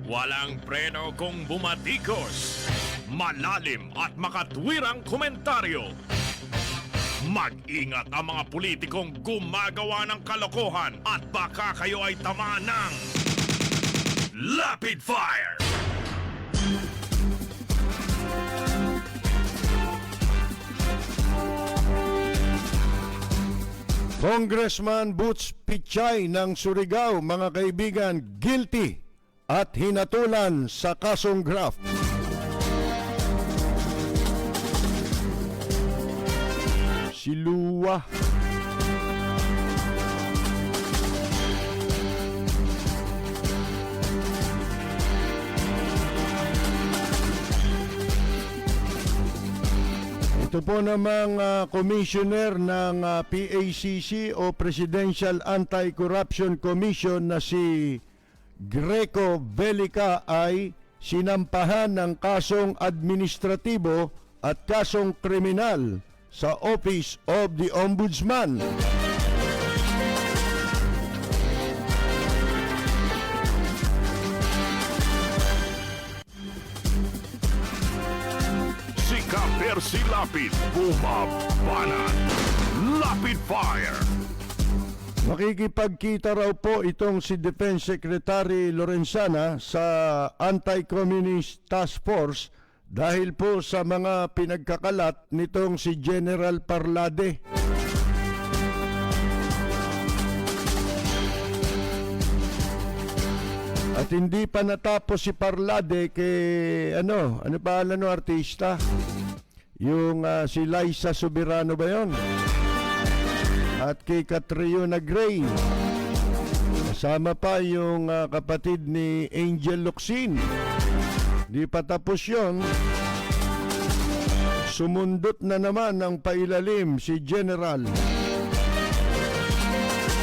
Walang preno kung bumatikos. Malalim at makatwirang komentaryo. Mag-ingat ang mga politikong gumagawa ng kalokohan at baka kayo ay tamaan ng Rapid Fire! Congressman Butch Pichay ng Surigao, mga kaibigan, guilty at hinatulan sa kasong graft. Si Luwa. Ito po namang commissioner ng PACC o Presidential Anti-Corruption Commission na si Greco Velica ay sinampahan ng kasong administratibo at kasong kriminal sa Office of the Ombudsman. Si Lapid, bumabanat. Rapid Fire! Makikipagkita raw po itong si Defense Secretary Lorenzana sa Anti-Communist Task Force dahil po sa mga pinagkakalat nitong si General Parlade. At hindi pa natapos si Parlade kay ano ba artista? Yung si Liza Soberano ba yun? At kay Catriona Gray. Kasama pa yung kapatid ni Angel Locsin. Di pa tapos yun. Sumundot na naman ng pailalim si General.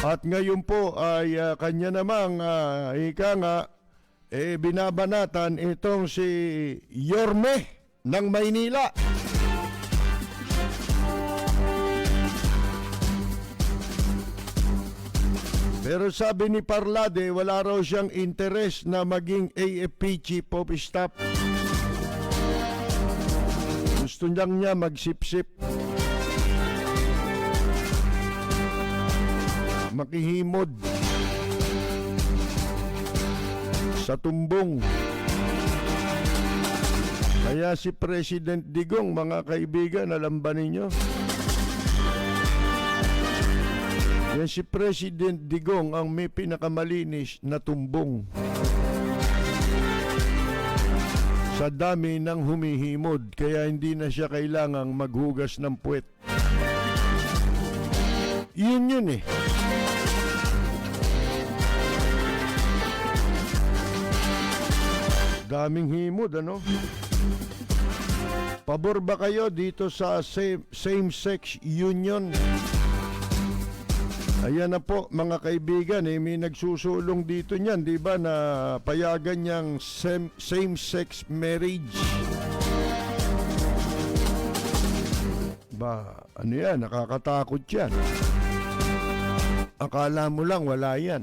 At ngayon po ay kanya namang binabanatan itong si Yorme ng Maynila. Pero sabi ni Parlade, wala raw siyang interes na maging AFP Chief of Staff. Gusto niya magsipsip. Makihimod sa tumbong. Kaya si President Digong, mga kaibigan, alam ba ninyo? Yan si President Digong ang may pinakamalinis na tumbong. Sa dami ng humihimod, kaya hindi na siya kailangang maghugas ng puwet. Yun eh. Daming himod, ano? Pabor ba kayo dito sa same-sex union? Ayan na po, mga kaibigan, may nagsusulong dito niyan, di ba, na payagan niyang same-sex marriage. Ba, ano yan, nakakatakot yan. Akala mo lang, wala yan.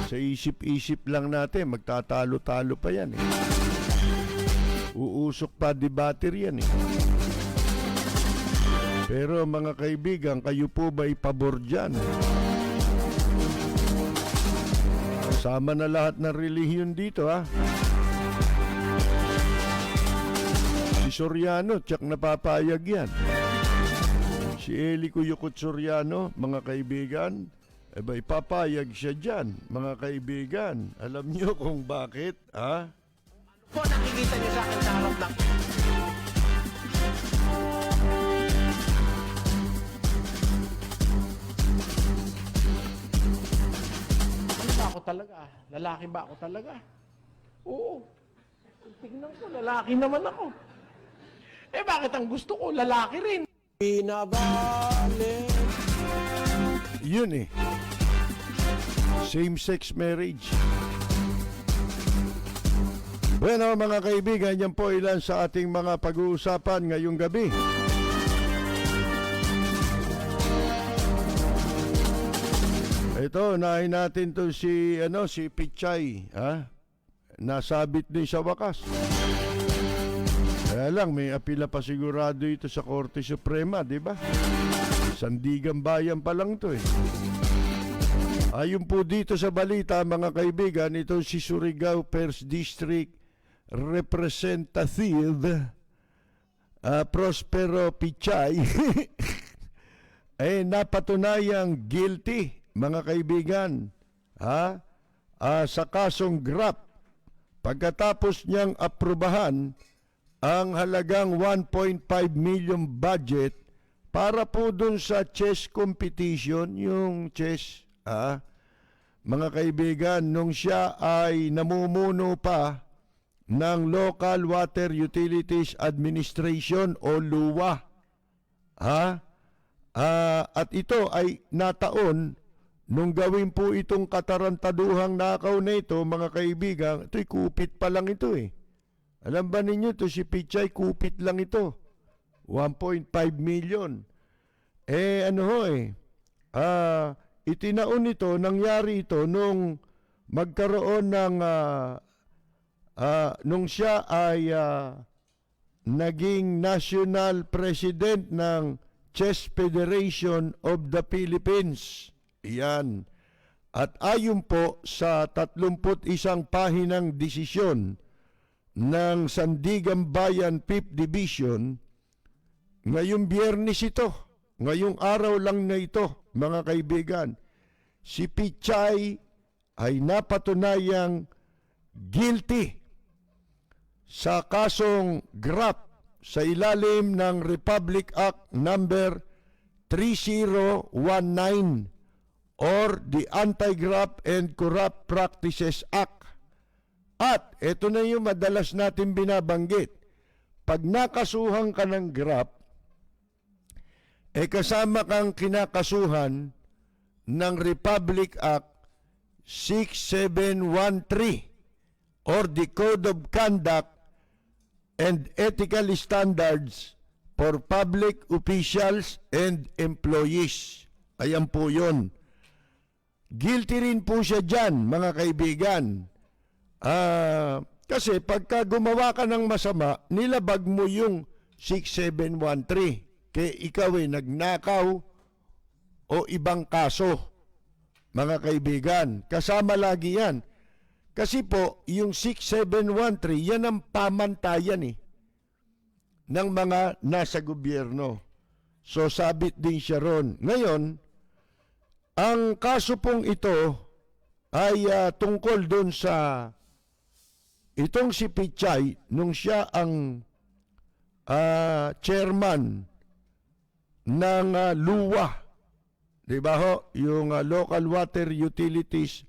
Sa isip-isip lang natin, magtatalo-talo pa yan eh. Uusok pa debater yan eh. Pero mga kaibigan, kayo po ba'y pabor dyan? Kasama na lahat ng relihiyon dito, ha? Si Soriano, tsak napapayag yan. Si Eli Cuyucot Soriano, mga kaibigan, ipapayag siya dyan, mga kaibigan. Alam niyo kung bakit, ha? Po, nakikita niyo sa akin sa harap ng... Ano ba ako talaga? Lalaki ba ako talaga? Oo. Tignan ko, lalaki naman ako. Eh bakit ang gusto ko, lalaki rin? Pinabalik. Yun eh. Same-sex marriage. Bueno, mga kaibigan, yan po ilan sa ating mga pag-uusapan ngayong gabi. Ito, unahin natin to si Pichay, ha? Nasabit din sa wakas. Kaya lang, may apila pa sigurado ito sa Korte Suprema, di ba? Sandigan Bayan pa lang to eh. Ayon po dito sa balita, mga kaibigan, ito si Surigao 1st District Representative Prospero Pichay ay napatunayang guilty, mga kaibigan, sa kasong GRAP pagkatapos niyang aprubahan ang halagang 1.5 million budget para po dun sa chess competition, yung chess, mga kaibigan, nung siya ay namumuno pa ng Local Water Utilities Administration o LUWA. At ito ay nataon nung gawin po itong katarantaduhang nakaw na ito, mga kaibigan. Ito'y kupit pa lang ito eh. Alam ba ninyo, ito si Pichay, kupit lang ito. 1.5 million. Itinaon ito, nangyari ito nung magkaroon ng, nung siya ay naging national president ng Chess Federation of the Philippines. Iyan. At ayon po sa 31 pahinang desisyon ng Sandigan Bayan 5th Division, ngayong Biyernes ito, ngayong araw lang na ito, mga kaibigan, si Pichay ay napatunayang guilty sa kasong GRAP sa ilalim ng Republic Act number 3019 or the Anti-GRAP and Corrupt Practices Act. At ito na yung madalas natin binabanggit. Pag nakasuhan ka ng GRAP, kasama kang kinakasuhan ng Republic Act 6713 or the Code of Conduct and Ethical Standards for Public Officials and Employees. Ayan po yun. Guilty rin po siya dyan, mga kaibigan. Kasi pagka gumawa ka ng masama, nilabag mo yung 6713. Kaya ikaw ay nagnakaw o ibang kaso, mga kaibigan. Kasama lagi yan. Kasi po, yung 6713, yan ang pamantayan ng mga nasa gobyerno. So, sabit din siya ron. Ngayon, ang kaso pong ito ay tungkol doon sa itong si Pichay, nung siya ang chairman ng LUWA, di ba ho? Yung Local Water Utilities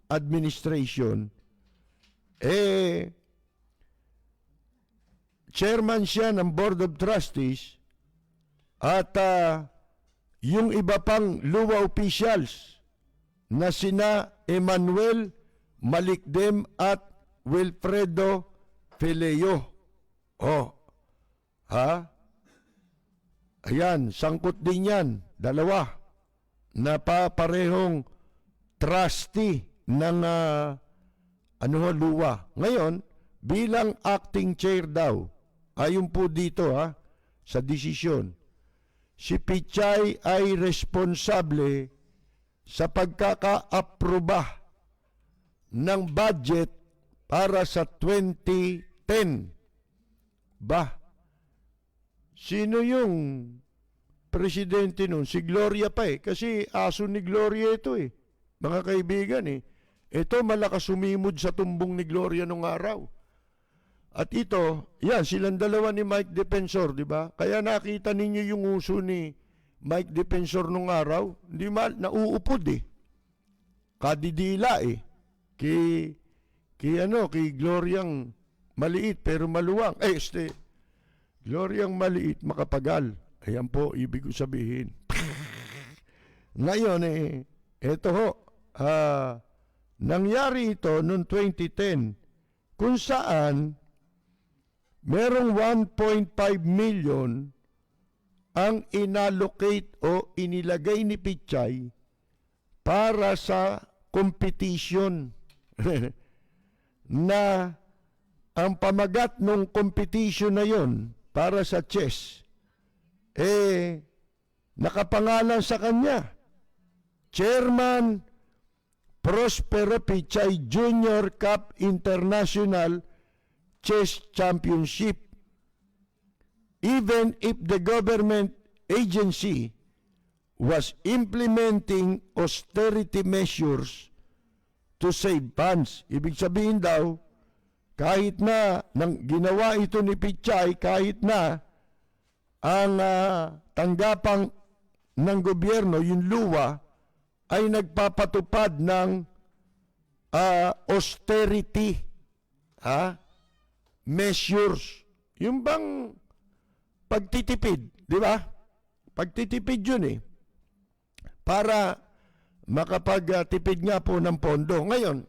Administration, chairman siya ng Board of Trustees at yung iba pang LUWA officials na sina Emmanuel Malikdem at Wilfredo Fileo. Ayan, sangkot din yan, dalawa, na parehong trustee ng LUWA. Ngayon, bilang acting chair daw, ayon po dito sa desisyon, si Pichay ay responsable sa pagkaka-aproba ng budget para sa 2010. Sino yung presidente nun? Si Gloria pa kasi aso ni Gloria ito mga kaibigan Ito malakas sumimod sa tumbong ni Gloria nung araw. At ito, yan, silang dalawa ni Mike Defensor, di ba? Kaya nakita ninyo yung uso ni Mike Defensor nung araw, hindi nauupod kadidila kay Gloriang maliit pero maluwang. Gloriang maliit, makapagal. Ayan po, ibig ko sabihin. Ngayon eto ho, nangyari ito noong 2010 kung saan merong 1.5 million ang inallocate o inilagay ni Pichay para sa competition na ang pamagat ng competition na yon para sa chess, nakapangalan sa kanya, Chairman Prospero Pichay Junior Cup International Chess Championship. Even if the government agency was implementing austerity measures to save funds. Ibig sabihin daw, kahit na nang ginawa ito ni Pichay, kahit na ang tanggapang ng gobyerno, yung luwa, ay nagpapatupad ng austerity measures. Yung bang pagtitipid, di ba? Pagtitipid yun para makapagtipid nga po ng pondo. Ngayon,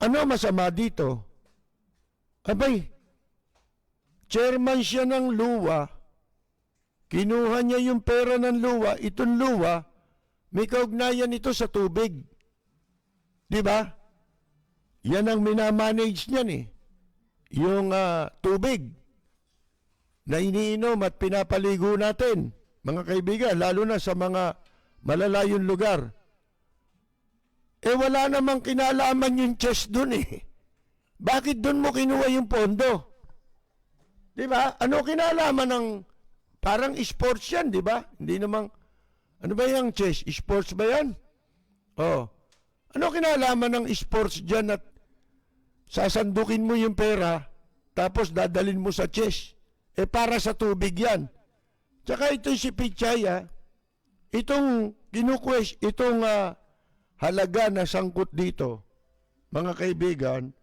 ano masama dito? Abay, chairman siya ng luwa, kinuha niya yung pera ng luwa, itong luwa, may kaugnayan ito sa tubig. Di ba? Yan ang minamanage niyan yung tubig na iniinom at pinapaligo natin, mga kaibigan, lalo na sa mga malalayong lugar. Wala namang kinalaman yung chess dun Bakit dun mo kinuha yung pondo? Di ba? Ano kinalaman ng parang sports yan, di ba? Hindi namang, ano ba yung chess? Sports ba yan? Ano kinalaman ng sports dyan at sasandukin mo yung pera tapos dadalin mo sa chess? Para sa tubig yan. Tsaka ito si Pichay, itong itong halaga na sangkot dito, mga kaibigan,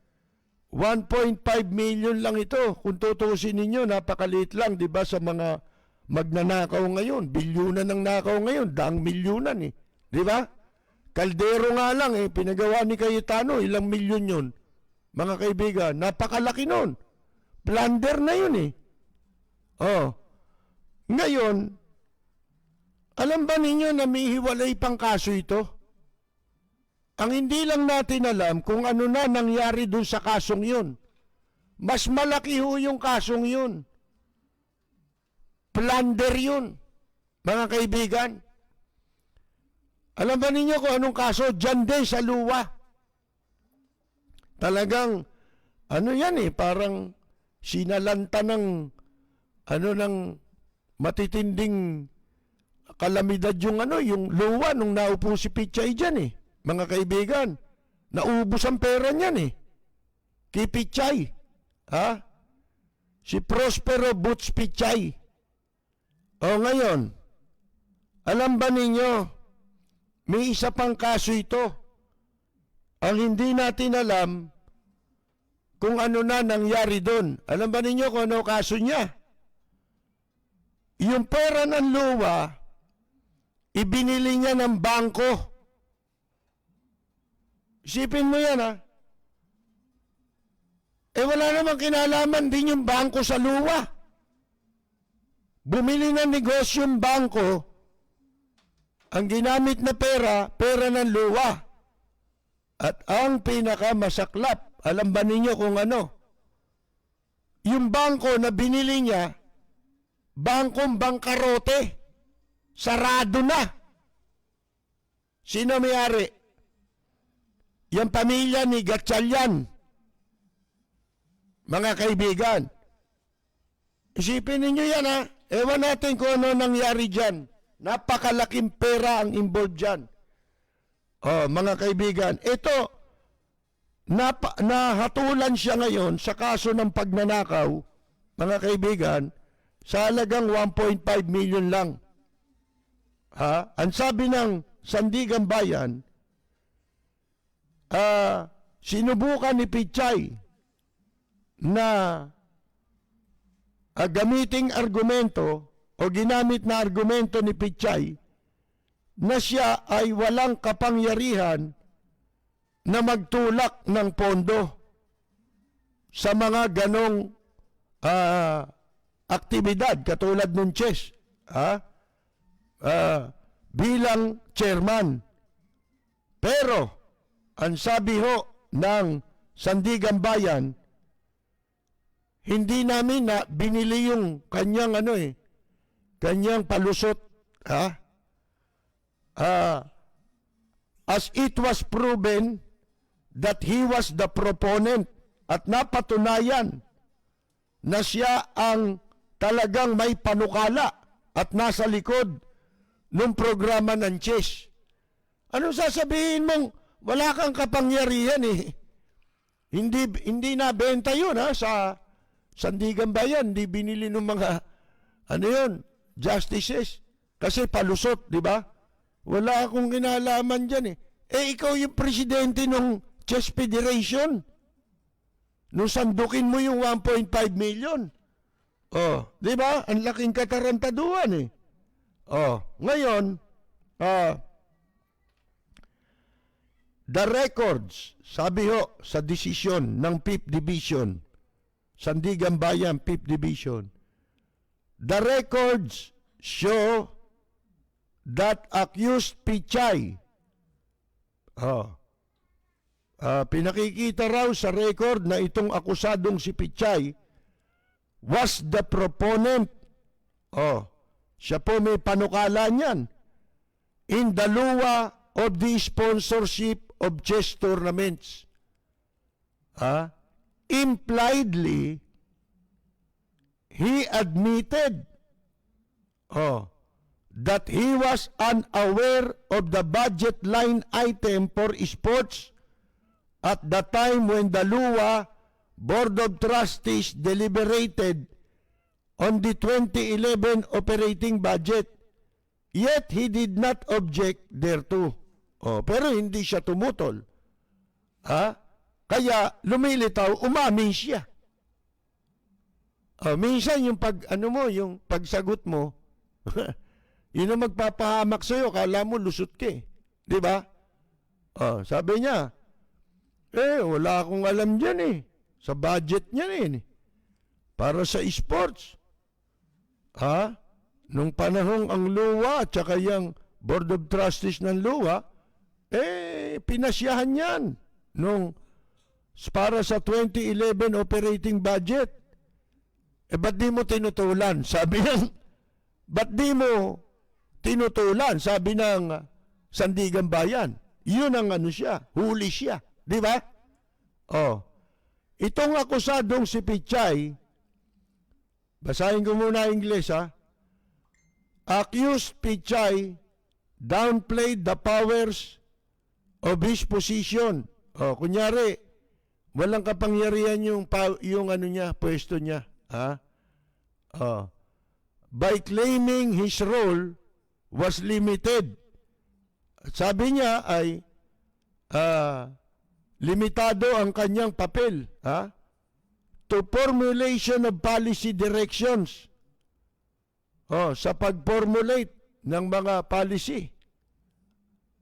1.5 million lang ito. Kung tutusin ninyo, napakaliit lang, di ba, sa mga magnanakaw ngayon. Bilyunan ng nakaw ngayon, daang milyunan di ba? Kaldero nga lang pinagawa ni Cayetano, ilang milyon yun. Mga kaibigan, napakalaki nun. Plunder na yun Ngayon, alam ba ninyo na may hiwalay pang kaso ito? Ang hindi lang natin alam kung ano na nangyari dun sa kasong yun. Mas malaki yung kasong yun. Plunder yun, mga kaibigan. Alam ba ninyo kung anong kaso? Diyan din sa luwa. Talagang, parang sinalanta ng ng matitinding kalamidad yung luwa nung naupo si Pichay dyan mga kaibigan. Naubos ang pera niyan kay Pichay. Si Prospero Butch Pichay. Ngayon, alam ba ninyo, may isa pang kaso ito. Ang hindi natin alam kung ano na nangyari doon. Alam ba ninyo kung ano kaso niya? Yung pera ng luwa, ibinili niya ng bangko. Isipin mo yan wala namang kinalaman din yung bangko sa luwa. Bumili ng negosyo yung bangko, ang ginamit na pera ng luwa. At ang pinakamasaklap, alam ba ninyo kung ano? Yung bangko na binili niya, bangkong bangkarote, sarado na. Sino may-ari? Yung pamilya ni Gatchalian. Mga kaibigan, isipin ninyo yan Ewan natin kung ano nangyari dyan. Napakalaking pera ang involved dyan. Mga kaibigan, ito, nahatulan siya ngayon sa kaso ng pagnanakaw, mga kaibigan, sa halagang 1.5 million lang. Ang sabi ng Sandigan Bayan, sinubukan ni Pichay na gamiting argumento o ginamit na argumento ni Pichay na siya ay walang kapangyarihan na magtulak ng pondo sa mga ganong aktibidad katulad ng chess bilang chairman. Pero, ang sabi ho ng Sandigan Bayan, hindi namin na binili yung kanyang kanyang palusot, ha? As it was proven that he was the proponent at napatunayan na siya ang talagang may panukala at nasa likod ng programa ng CHES. Anong sasabihin mong wala kang kapangyarihan eh? Hindi nabenta yun sa Sandigan Bayan, hindi binili ng mga justices kasi palusot, di ba? Wala akong kinalaman dyan eh. Ikaw yung presidente ng Chess Federation. Nung sandukin mo yung 1.5 million. Di ba? Ang laking katarantaduhan eh. Ngayon, the records, sabi ho sa desisyon ng 5th Division, Sandigan Bayan 5th Division, the records show that accused Pichay, pinakikita raw sa record na itong akusadong si Pichay was the proponent, siya po may panukala niyan, in the luwa of the sponsorship of chess tournaments. Impliedly, he admitted that he was unaware of the budget line item for sports at the time when the LUA Board of Trustees deliberated on the 2011 operating budget. Yet he did not object thereto. Pero hindi siya tumutol. Kaya lumilitaw, umamin siya. Minsan yung yung pagsagot mo, yun ang magpapahamak sa'yo, kala mo lusot ka eh. Di ba? Sabi niya, wala akong alam dyan eh. Sa budget niya eh. Para sa sports. Nung panahong ang LUWA at saka yung Board of Trustees ng LUWA, pinasyahan yan para sa 2011 operating budget. Ba't di mo tinutulan? Sabi ng Sandigan Bayan. Yun ang huli siya. Di ba? Itong akusadong si Pichay, basahin ko muna English Accused Pichay downplayed the powers of his position. Kunyari, walang kapangyarihan yung pwesto niya. By claiming his role was limited. Sabi niya ay limitado ang kanyang papel to formulation of policy directions. Sa pag-formulate ng mga policy.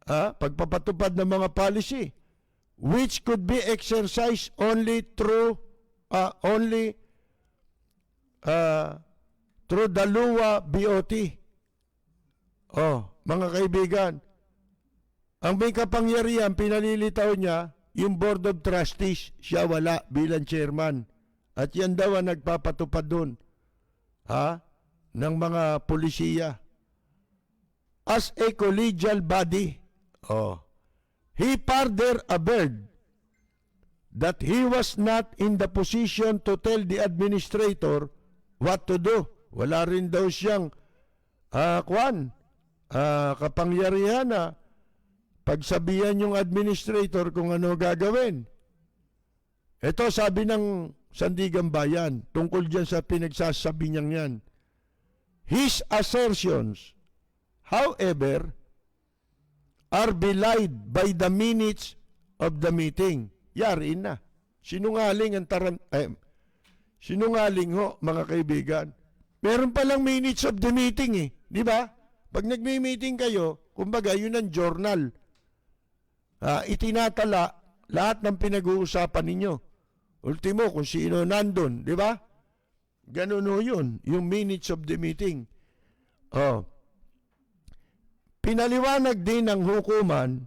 Pagpapatupad ng mga policy which could be exercised only through the LUWA BOT. Mga kaibigan, ang may kapangyarihan, pinalilitaw niya yung Board of Trustees, siya wala bilang chairman. At yan daw ang nagpapatupad doon ng mga polisiya. As a collegial body, he further averred that he was not in the position to tell the administrator what to do. Wala rin daw siyang kapangyarihan na pagsabihan yung administrator kung ano gagawin. Ito sabi ng Sandigan Bayan tungkol dyan sa pinagsasabi niyang yan. His assertions, however, are belied by the minutes of the meeting. Yari na. Sinungaling sinungaling ho, mga kaibigan. Meron palang minutes of the meeting eh. Di ba? Pag nagme-meeting kayo, kumbaga yun ang journal. Itinatala lahat ng pinag-uusapan ninyo. Ultimo, kung sino nandun. Di ba? Ganun ho yun. Yung minutes of the meeting. Pinaliwanag din ng hukuman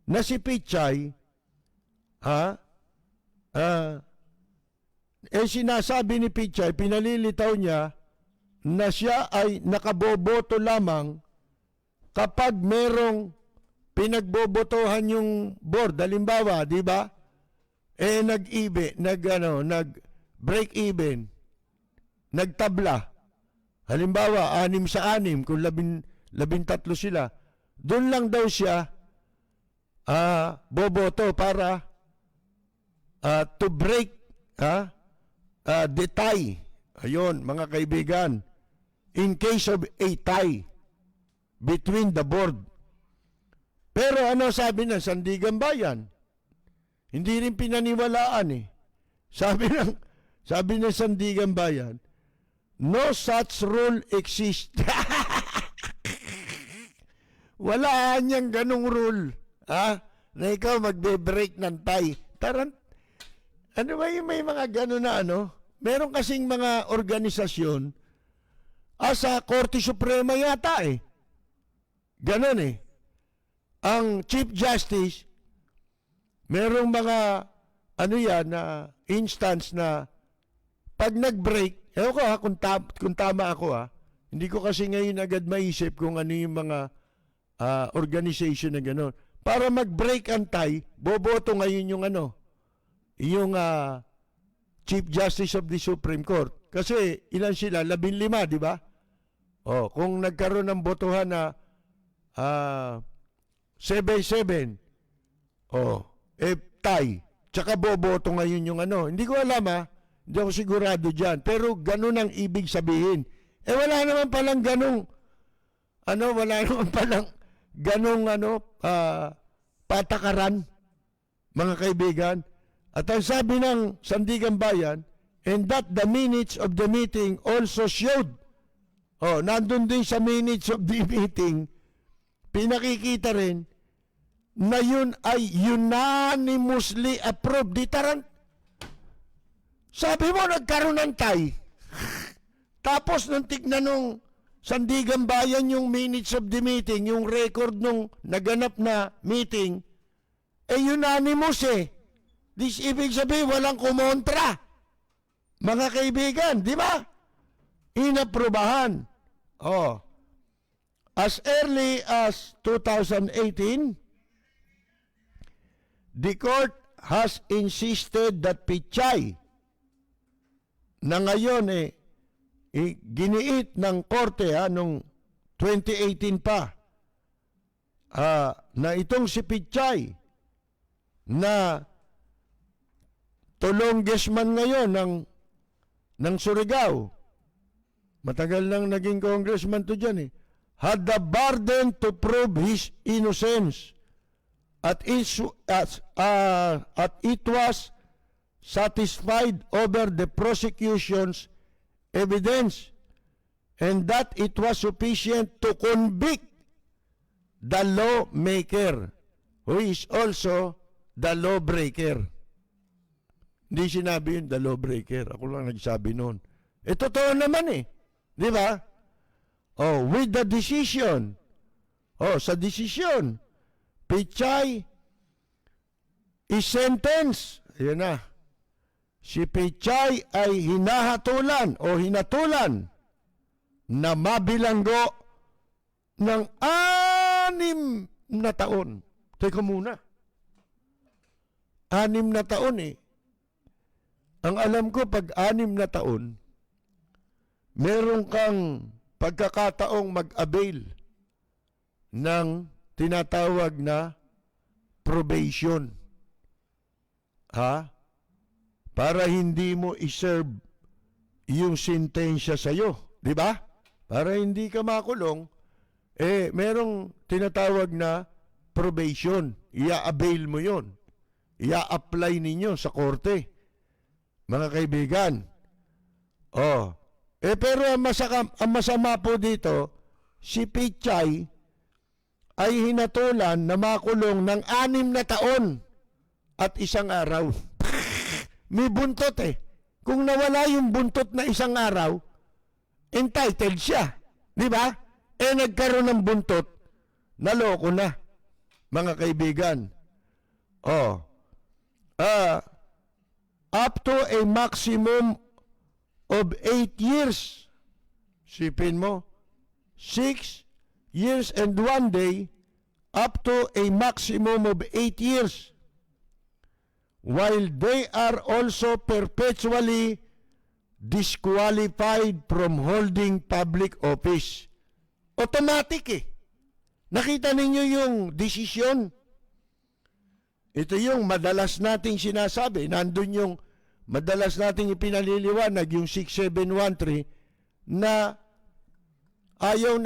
na si Pichay, sinasabi ni Pichay, pinalilitaw niya na siya ay nakaboboto lamang kapag merong pinagbobotohan yung board. Halimbawa, di ba? Nag-break even, nagtabla. Halimbawa, 6-6, kung 13 sila. Doon lang daw siya boboto para to break the tie. Ayun, mga kaibigan. In case of a tie between the board. Pero ano sabi ng Sandigan Bayan? Hindi rin pinaniwalaan eh. Sabi ng Sandigan Bayan, no such rule exists. Wala niyang ganong rule. Na ikaw magbe-break ng tie. Ano ba yung may mga ganon na Meron kasing mga organisasyon sa Korte Suprema yata eh. Ganon eh. Ang Chief Justice, merong mga na instance na pag nag-break, ewan ko kung tama ako hindi ko kasi ngayon agad maisip kung ano yung mga organization na gano'n. Para mag-break ang tie, boboto ngayon yung Chief Justice of the Supreme Court. Kasi ilan sila? 15, di ba? Kung nagkaroon ng botohan na 7-7, tie. Tsaka boboto ngayon yung Hindi ko alam hindi ako sigurado dyan. Pero ganun ang ibig sabihin. Wala naman palang ganung, wala naman palang ganung patakaran, mga kaibigan. At ang sabi ng Sandigan Bayan, and that the minutes of the meeting also showed. Nandun din sa minutes of the meeting, pinakikita rin na yun ay unanimously approved. Sabi mo, nagkaroon ng tie. Tapos nung tignan nung Sandigan Bayan yung minutes of the meeting, yung record nung naganap na meeting, unanimous eh. This ibig sabihin, walang kumontra. Mga kaibigan, di ba? Inaprubahan. As early as 2018, the court has insisted that Pichay, na ngayon giniit ng korte nung 2018 pa, na itong si Pichay, na longest man ngayon ng Surigao, matagal nang naging congressman to dyan had the burden to prove his innocence at it was satisfied over the prosecution's evidence and that it was sufficient to convict the lawmaker who is also the lawbreaker. Hindi sinabi yun, the lawbreaker. Ako lang nagsabi noon. Totoo naman Di ba? With the decision. Sa desisyon. Pichay is sentenced. Ayan na. Si Pichay ay hinatulan na mabilanggo ng 6 na taon. Teka muna. 6 na taon Ang alam ko, pag 6 na taon, meron kang pagkakataong mag-avail ng tinatawag na probation. Para hindi mo iserve yung sentensya sa'yo. Di ba? Para hindi ka makulong, merong tinatawag na probation. Ia-avail mo yon. Ia-apply ninyo sa korte. Mga kaibigan. Pero ang masama po dito, si Pichay ay hinatulan na makulong ng 6 na taon at 1 araw. May buntot Kung nawala yung buntot na 1 araw, entitled siya. Di ba? Nagkaroon ng buntot, naloko na. Mga kaibigan. Oh. Up to a maximum of 8 years. Sipin mo, 6 years and 1 day, up to a maximum of 8 years. While they are also perpetually disqualified from holding public office. Automatic eh. Nakita ninyo yung desisyon? Ito yung madalas nating sinasabi. Nandun yung madalas nating ipinaliliwanag, yung 6713, na ayaw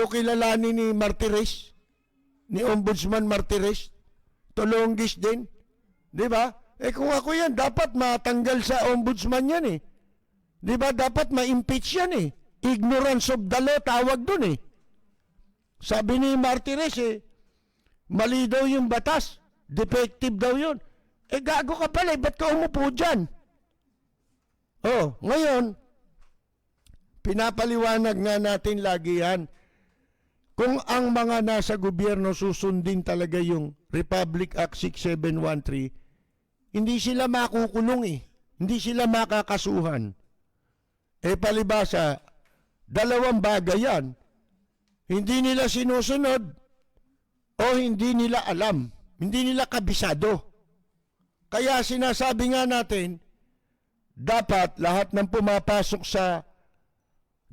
kilalanin ni Martires, ni Ombudsman Martires. Tulongis din. Di ba? Kung ako yan, dapat matanggal sa Ombudsman yan eh. Di ba? Dapat ma-impeach yan eh. Ignorance of the law, tawag dun eh. Sabi ni Martires mali daw yung batas. Defective daw yun. Gago ka pala, ba't ka umupo dyan? Oh, ngayon, pinapaliwanag nga natin lagi yan. Kung ang mga nasa gobyerno susundin talaga yung Republic Act 6713, hindi sila makukulong eh. Hindi sila makakasuhan. Palibasa, dalawang bagay yan. Hindi nila sinusunod o hindi nila alam. Hindi nila kabisado. Kaya sinasabi nga natin, dapat lahat ng pumapasok sa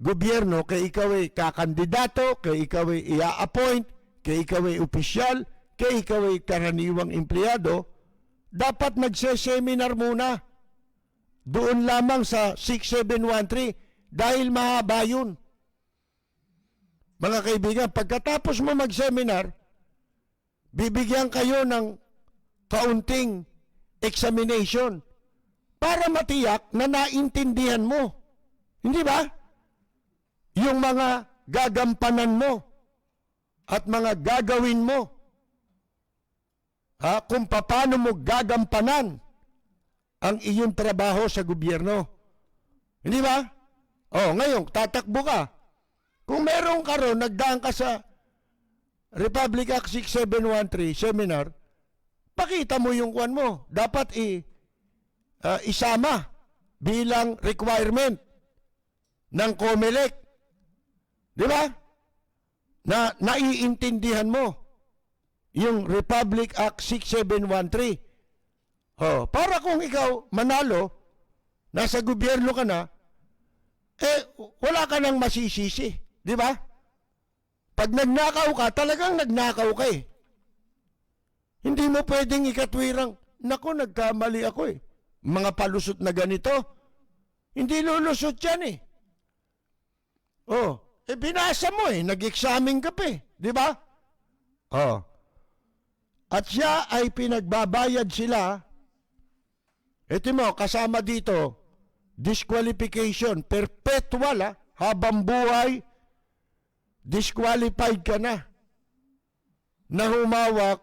gobyerno, kay ikaw ay kakandidato, kay ikaw ay i-appoint, kay ikaw ay opisyal, kay ikaw ay karaniwang empleyado, dapat magse-seminar muna. Doon lamang sa 6713 dahil mahaba yun. Mga kaibigan, pagkatapos mo mag-seminar, bibigyan kayo ng kaunting examination para matiyak na naintindihan mo. Hindi ba? Yung mga gagampanan mo at mga gagawin mo. Kung paano mo gagampanan ang iyong trabaho sa gobyerno. Hindi ba? Ngayon, tatakbo ka. Kung meron ka ron, nagdaan ka sa Republic Act 6713 seminar, pakita mo yung kwan mo. Dapat isama bilang requirement ng COMELEC. Di ba? Na naiintindihan mo yung Republic Act 6713. Para kung ikaw manalo, nasa gobyerno ka na, wala ka nang masisisi. Di ba? Pag nagnakaw ka, talagang nagnakaw ka eh. Hindi mo pwedeng ikatwirang, naku, nagkamali ako eh. Mga palusot na ganito, hindi lulusot yan eh. Binasa mo eh, nag-examine ka pa eh. Di ba? At siya ay pinagbabayad sila. Ito mo, kasama dito, disqualification, perpetual habang buhay, disqualified ka na humawak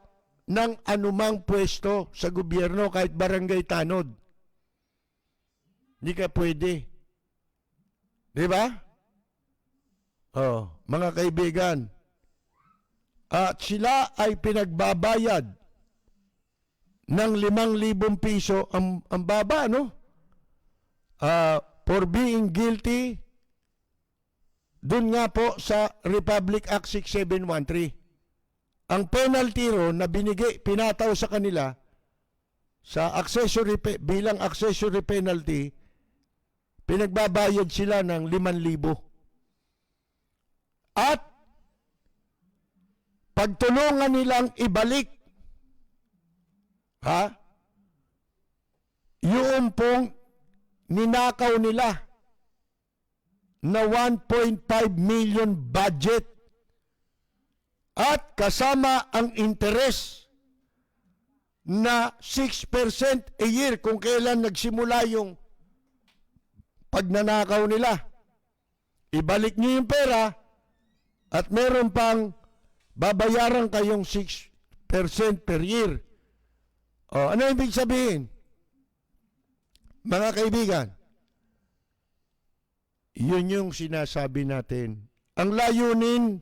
ng anumang pwesto sa gobyerno kahit barangay tanod. Hindi ka pwede. Di ba? Mga kaibigan, at sila ay pinagbabayad ng 5,000 piso ang baba, no? For being guilty, dun nga po sa Republic Act 6713. Ang penalty ron na pinataw sa kanila sa bilang accessory penalty, pinagbabayad sila ng 5,000. At pagtulungan nilang ibalik yung pong ninakaw nila na 1.5 million budget at kasama ang interest na 6% a year kung kailan nagsimula yung pagnanakaw nila. Ibalik niyo yung pera at meron pang babayaran kayong 6% per year. Ano ibig sabihin? Mga kaibigan, yun yung sinasabi natin. Ang layunin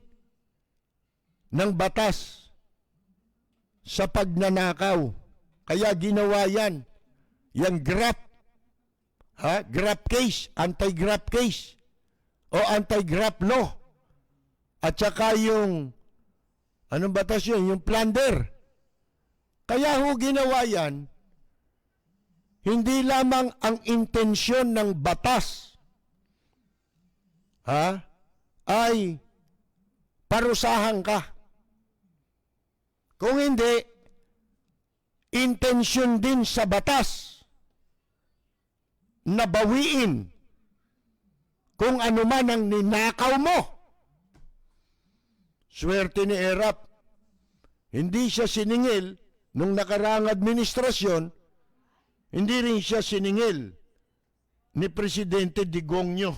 ng batas sa pagnanakaw. Kaya ginawa yan. Yung GRAP. GRAP case, anti-GRAP case. O anti-GRAP law. At saka yung, anong batas yun? Yung plunder. Kaya ho ginawa yan, hindi lamang ang intensyon ng batas ay parusahan ka. Kung hindi, intensyon din sa batas na bawiin kung ano man ang ninakaw mo. Swerte ni Erap, hindi siya siningil nung nakaraang administrasyon, hindi rin siya siningil ni Presidente Digongyo.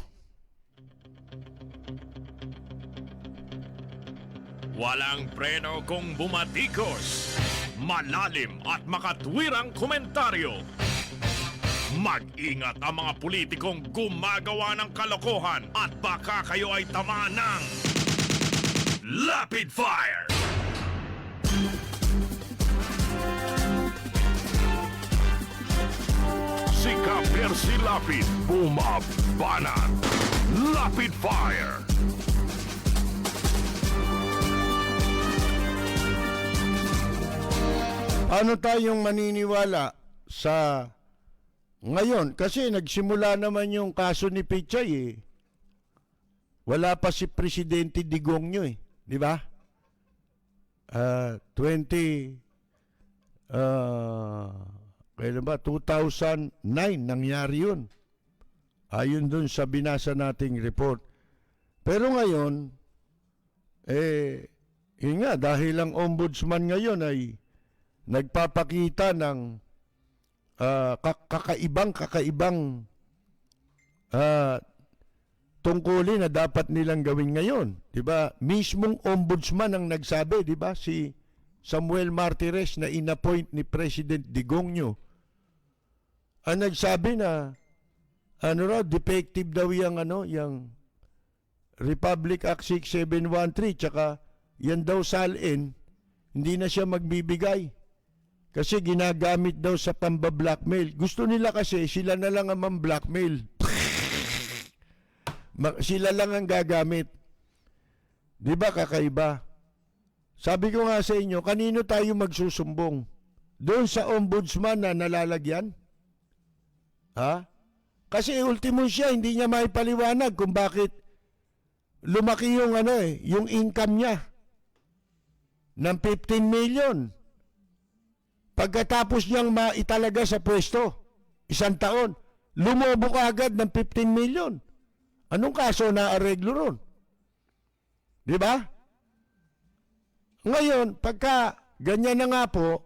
Walang preno kung bumatikos. Malalim at makatwirang komentaryo. Mag-ingat ang mga politikong gumagawa ng kalokohan at baka kayo ay tamaan ng Lapid Fire! Si Percy Lapid, bumabanat. Lapid Fire! Ano tayong maniniwala sa ngayon? Kasi nagsimula naman yung kaso ni Pichay eh. Wala pa si Presidente Digongyo eh. Di ba? 2009 nangyari yun. Ayon dun sa binasa nating report. Pero ngayon, yun nga, dahil ang ombudsman ngayon ay nagpapakita ng kakaibang tungkulin na dapat nilang gawin ngayon. Diba? Mismong ombudsman ang nagsabi, diba? Si Samuel Martires na inappoint ni President Digongyo. Ang nagsabi na defective daw yung Republic Act 6713 tsaka yan daw salin, hindi na siya magbibigay. Kasi ginagamit daw sa pamba-blackmail. Gusto nila kasi sila na lang ang blackmail. Sila lang ang gagamit. Di ba kakaiba? Sabi ko nga sa inyo, kanino tayo magsusumbong? Doon sa ombudsman na nalalagyan? Kasi ultimo siya, hindi niya maipaliwanag kung bakit lumaki yung yung income niya ng 15 million. Pagkatapos niyang maitalaga sa pwesto, 1 taon, lumobo ka agad ng 15 million. Anong kaso na areglo ron? Di ba? Ngayon, pagka ganyan na nga po,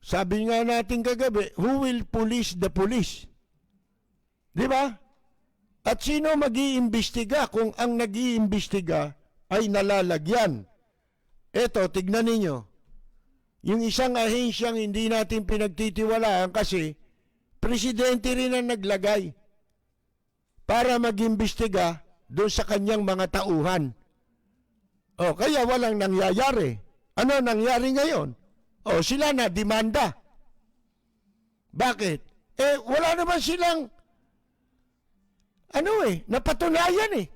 sabi nga natin kagabi, who will police the police? Di ba? At sino mag-iimbestiga kung ang nag-iimbestiga ay nalalagyan? Eto, tignan ninyo. Yung isang ahensyang hindi natin pinagtitiwalaan kasi presidente rin ang naglagay para mag-imbestiga doon sa kanyang mga tauhan. Kaya walang nangyayari. Ano nangyari ngayon? Sila na demanda. Bakit? Wala naman silang napatunayan eh.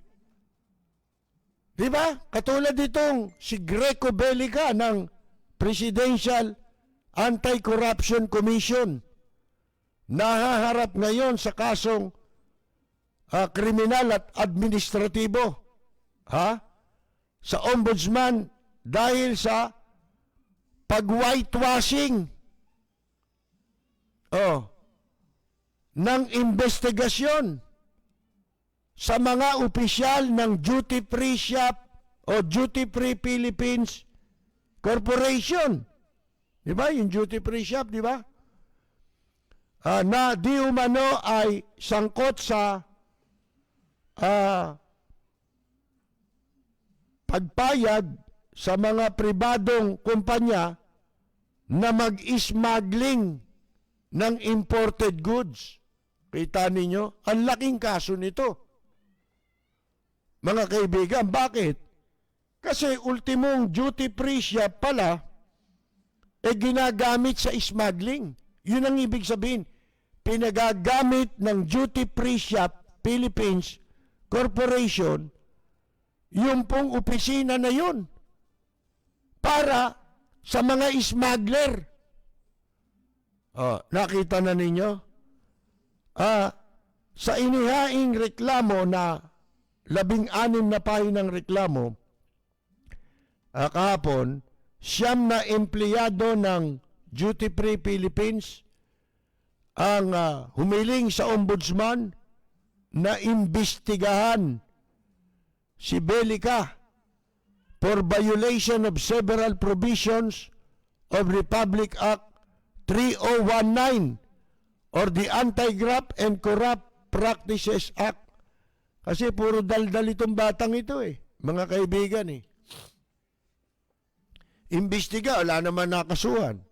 Di ba? Katulad itong si Greco Bellica ng Presidential Anti-Corruption Commission. Nahaharap ngayon sa kasong kriminal at administratibo. Sa ombudsman dahil sa pag-whitewashing ng investigasyon sa mga opisyal ng Duty Free Shop o Duty Free Philippines Corporation. Di ba? Yung Duty Free Shop, di ba? Na di umano ay sangkot sa pagpayag sa mga pribadong kumpanya na mag-smuggling ng imported goods. Kita ninyo, ang laking kaso nito. Mga kaibigan, bakit? Kasi ultimong duty free shop pala ginagamit sa smuggling. Yun ang ibig sabihin. Pinagagamit ng Duty Free Shop Philippines Corporation yung pong opisina na yun para sa mga smuggler. Nakita na ninyo? Sa inihaing reklamo na 16 na pahinang reklamo, kahapon, 9 na empleyado ng Duty Free Philippines ang humiling sa ombudsman na imbestigahan si Belica for violation of several provisions of Republic Act 3019 or the Anti-Graft and Corrupt Practices Act. Kasi puro daldal itong batang ito mga kaibigan Imbestiga, wala naman nakasuhan.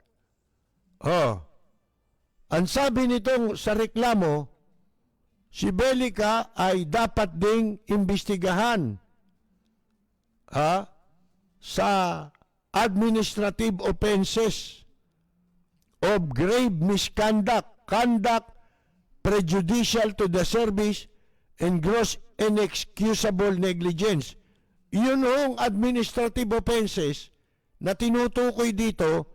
Ang sabi nitong sa reklamo, si Belica ay dapat ding imbestigahan sa administrative offenses of grave misconduct, conduct prejudicial to the service, and gross inexcusable negligence. Yun ang administrative offenses na tinutukoy dito,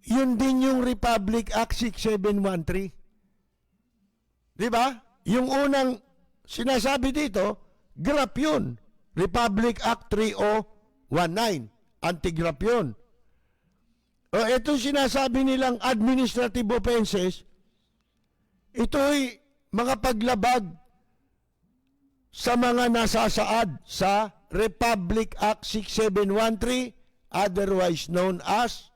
yun din yung Republic Act 6713. Di ba? Yung unang sinasabi dito, GRAP yun. Republic Act 3019. Anti-GRAP yun. Itong sinasabi nilang administrative offenses, ito'y mga paglabag sa mga nasasaad sa Republic Act 6713, otherwise known as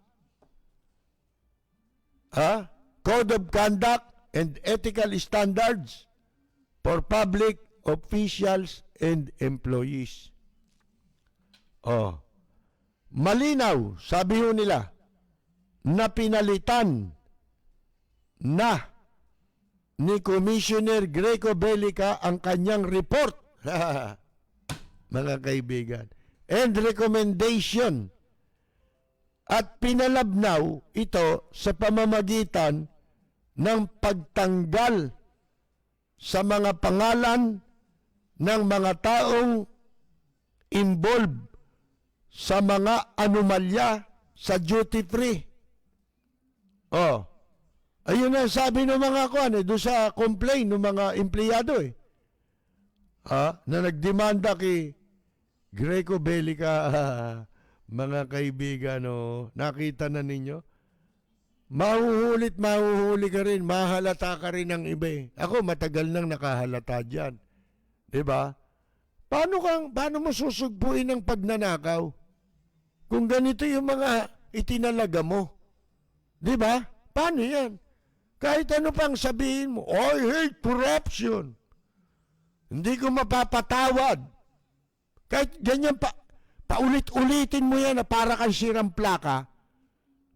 Code of Conduct and Ethical Standards for Public Officials and Employees. Malinaw, sabi ho nila, na pinalitan na ni Commissioner Greco Belica ang kanyang report, mga kaibigan, and recommendation, at pinalabnaw ito sa pamamagitan ng pagtanggal sa mga pangalan ng mga taong involved sa mga anomalya sa duty free. Ayun ang sabi ng mga doon sa complaint ng mga empleyado na nagdemanda kay Greco Belica. Mga kaibigan, nakita na ninyo? Mahuhuli ka rin, mahalata ka rin ng iba. Ako, matagal nang nakahalata dyan. Diba? Paano mo susugpuin ng pagnanakaw? Kung ganito yung mga itinalaga mo. Diba? Paano yan? Kahit ano pang sabihin mo, I hate corruption. Hindi ko mapapatawad. Kahit ganyan paulit-ulitin mo yan na para kang sirang plaka,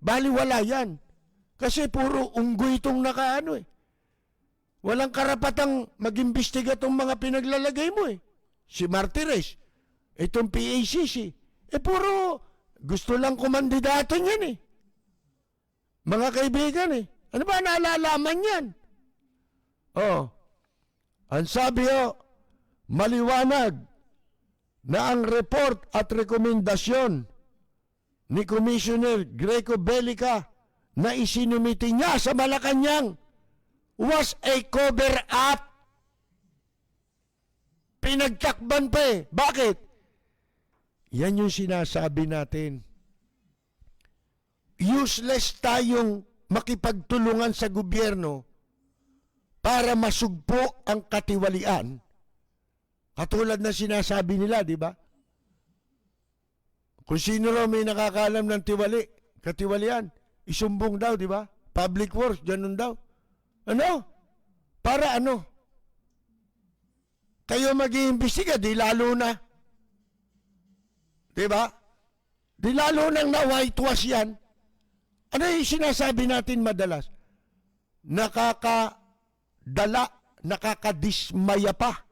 baliwala yan. Kasi puro unggoy itong nakaano Walang karapatang mag-imbestiga itong mga pinaglalagay mo Si Martires, itong PACC, puro gusto lang kumandidato niyan Mga kaibigan Ano ba nalalaman yan? Ang sabi maliwanag na ang report at rekomendasyon ni Commissioner Greco Belica na isinumiti niya sa Malacanang was a cover-up. Pinagtakban pa Bakit? Yan yung sinasabi natin. Useless tayong makipagtulungan sa gobyerno para masugpo ang katiwalian. Katulad na sinasabi nila, di ba? Kung sino raw may nakakaalam ng katiwalian, isumbong daw, di ba? Public works, ganun daw. Ano? Para ano? Kayo mag-iimbestiga, di lalo na. Di ba? Di lalo nang na-whitewash yan. Ano yung sinasabi natin madalas? Nakakadismaya pa.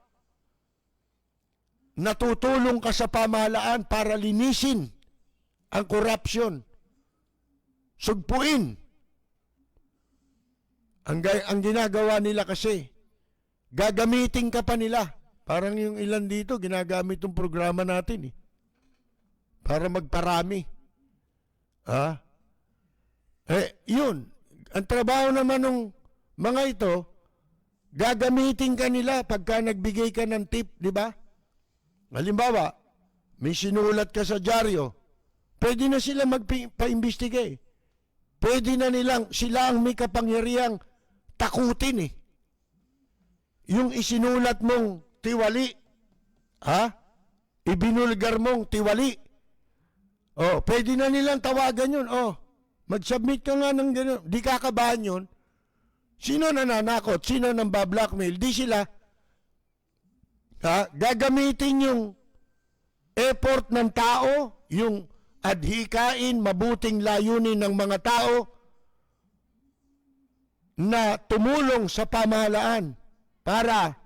Natutulong ka sa pamahalaan para linisin ang korupsyon. sugpuin. Ang ginagawa nila kasi, gagamitin ka pa nila. Parang yung ilan dito, ginagamit yung programa natin eh. Para magparami. Yun. Ang trabaho naman ng mga ito, gagamitin ka nila pagka nagbigay ka ng tip, di ba? Halimbawa, may sinulat ka sa dyaryo, pwede na sila magpa-investigate. Pwede na sila ang may kapangyarihang takutin eh. Yung isinulat mong tiwali, ibinulgar mong tiwali, pwede na nilang tawagan yun, mag-submit ka nga ng gano'n, di kakabahan yun. Sino nananakot? Sino nang ba-blackmail? Di sila. Gagamitin yung effort ng tao, yung adhikain, mabuting layunin ng mga tao na tumulong sa pamahalaan para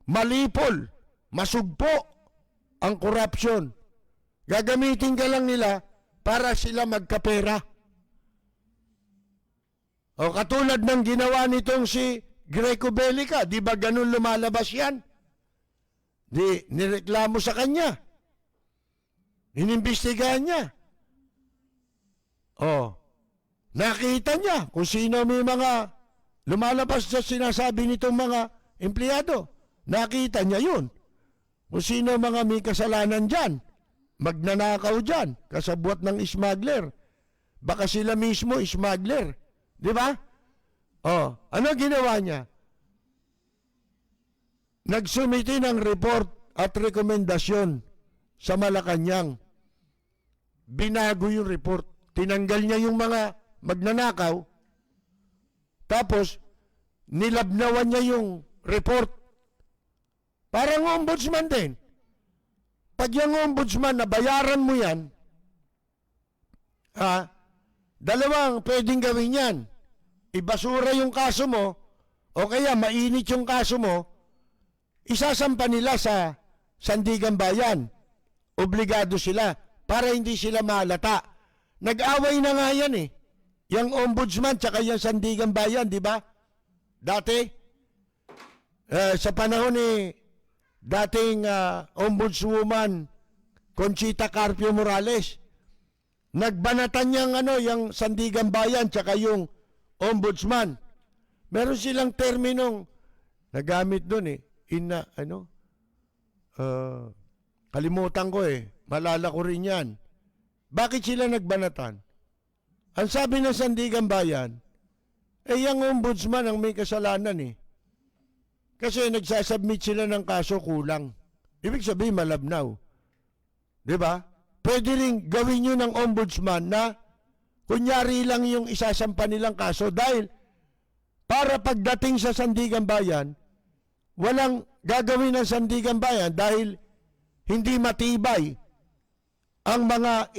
malipol, masugpo ang korupsyon. Gagamitin ka lang nila para sila magkapera. Katulad ng ginawa nitong si Greco Bellica, di ba ganun lumalabas yan? Di nireklamo sa kanya. Inimbestigahan niya. Nakita niya kung sino may mga lumalabas sa sinasabi nitong mga empleyado. Nakita niya yun. Kung sino mga may kasalanan dyan. Magnanakaw dyan. Kasabwat ng smuggler. Baka sila mismo smuggler. Di ba? Ano ginawa niya? Nagsumiti ng report at rekomendasyon sa Malacanang. Binago yung report. Tinanggal niya yung mga magnanakaw. Tapos, nilabnawan niya yung report. Parang ombudsman din. Pag yung ombudsman, nabayaran mo yan, dalawang pwedeng gawin yan. Ibasura yung kaso mo, o kaya mainit yung kaso mo, isasampa nila sa Sandigan Bayan. Obligado sila para hindi sila malata. Nag-away na nga yan eh. Yung ombudsman tsaka yung Sandigan Bayan, di ba? Dati, sa panahon ni dating ombudswoman Conchita Carpio Morales, nagbanatan niyang yung Sandigan Bayan tsaka yung ombudsman. Meron silang terminong nagamit doon eh. Kalimutan ko eh. Malala ko rin yan. Bakit sila nagbanatan? Ang sabi ng Sandigan Bayan, yung ombudsman ang may kasalanan eh. Kasi nagsasubmit sila ng kaso kulang. Ibig sabihin malabnaw. Diba? Pwede rin gawin nyo ng ombudsman na kunyari lang yung isasampa nilang kaso dahil para pagdating sa Sandigan Bayan, walang gagawin ng Sandigan Bayan dahil hindi matibay ang mga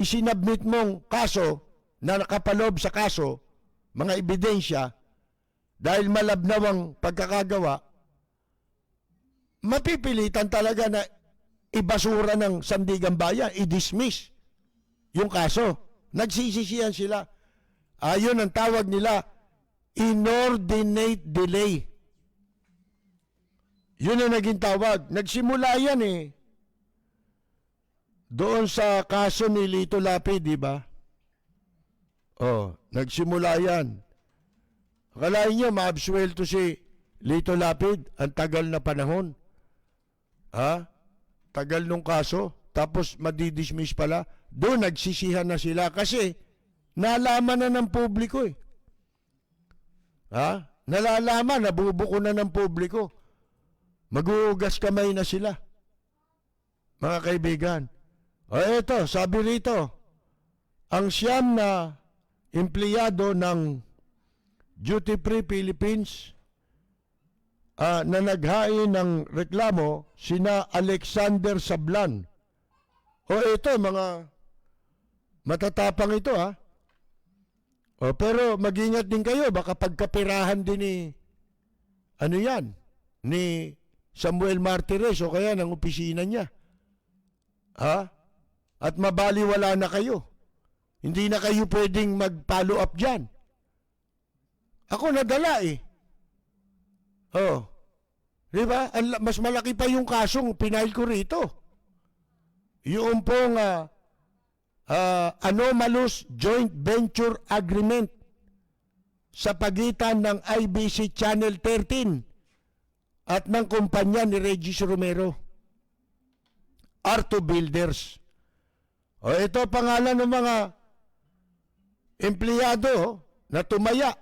isinabmit mong kaso na nakapalob sa kaso, mga ebidensya, dahil malabnaw ang pagkakagawa, mapipilitan talaga na ibasura ng Sandigan Bayan, i-dismiss yung kaso. Nagsisisihan sila. Ayon ang tawag nila, inordinate delay. Yun ang naging tawag. Nagsimula yan eh. Doon sa kaso ni Lito Lapid, di ba? Nagsimula yan. Akalain nyo, maabsuelto si Lito Lapid, ang tagal na panahon. Tagal nung kaso, tapos madidismiss pala. Doon nagsisihan na sila kasi nalaman na ng publiko eh. Nalalaman, nabubuko na ng publiko. Maguhugas kamay na sila. Mga kaibigan. Eto, sabi rito, ang siyam na empleyado ng Duty Free Philippines na naghain ng reklamo, sina Alexander Sablan. Ito, mga matatapang ito pero mag-ingat din kayo, baka pagkapirahan din ni Samuel Martires o kaya ng opisina niya. At mabaliwala na kayo. Hindi na kayo pwedeng mag-follow up dyan. Ako nadala eh. Oh. Di ba? Mas malaki pa yung kasong pinail ko rito. Yung pong anomalous joint venture agreement sa pagitan ng IBC Channel 13 at ng kumpanya ni Regis Romero. Arto Builders. O ito pangalan ng mga empleyado na tumaya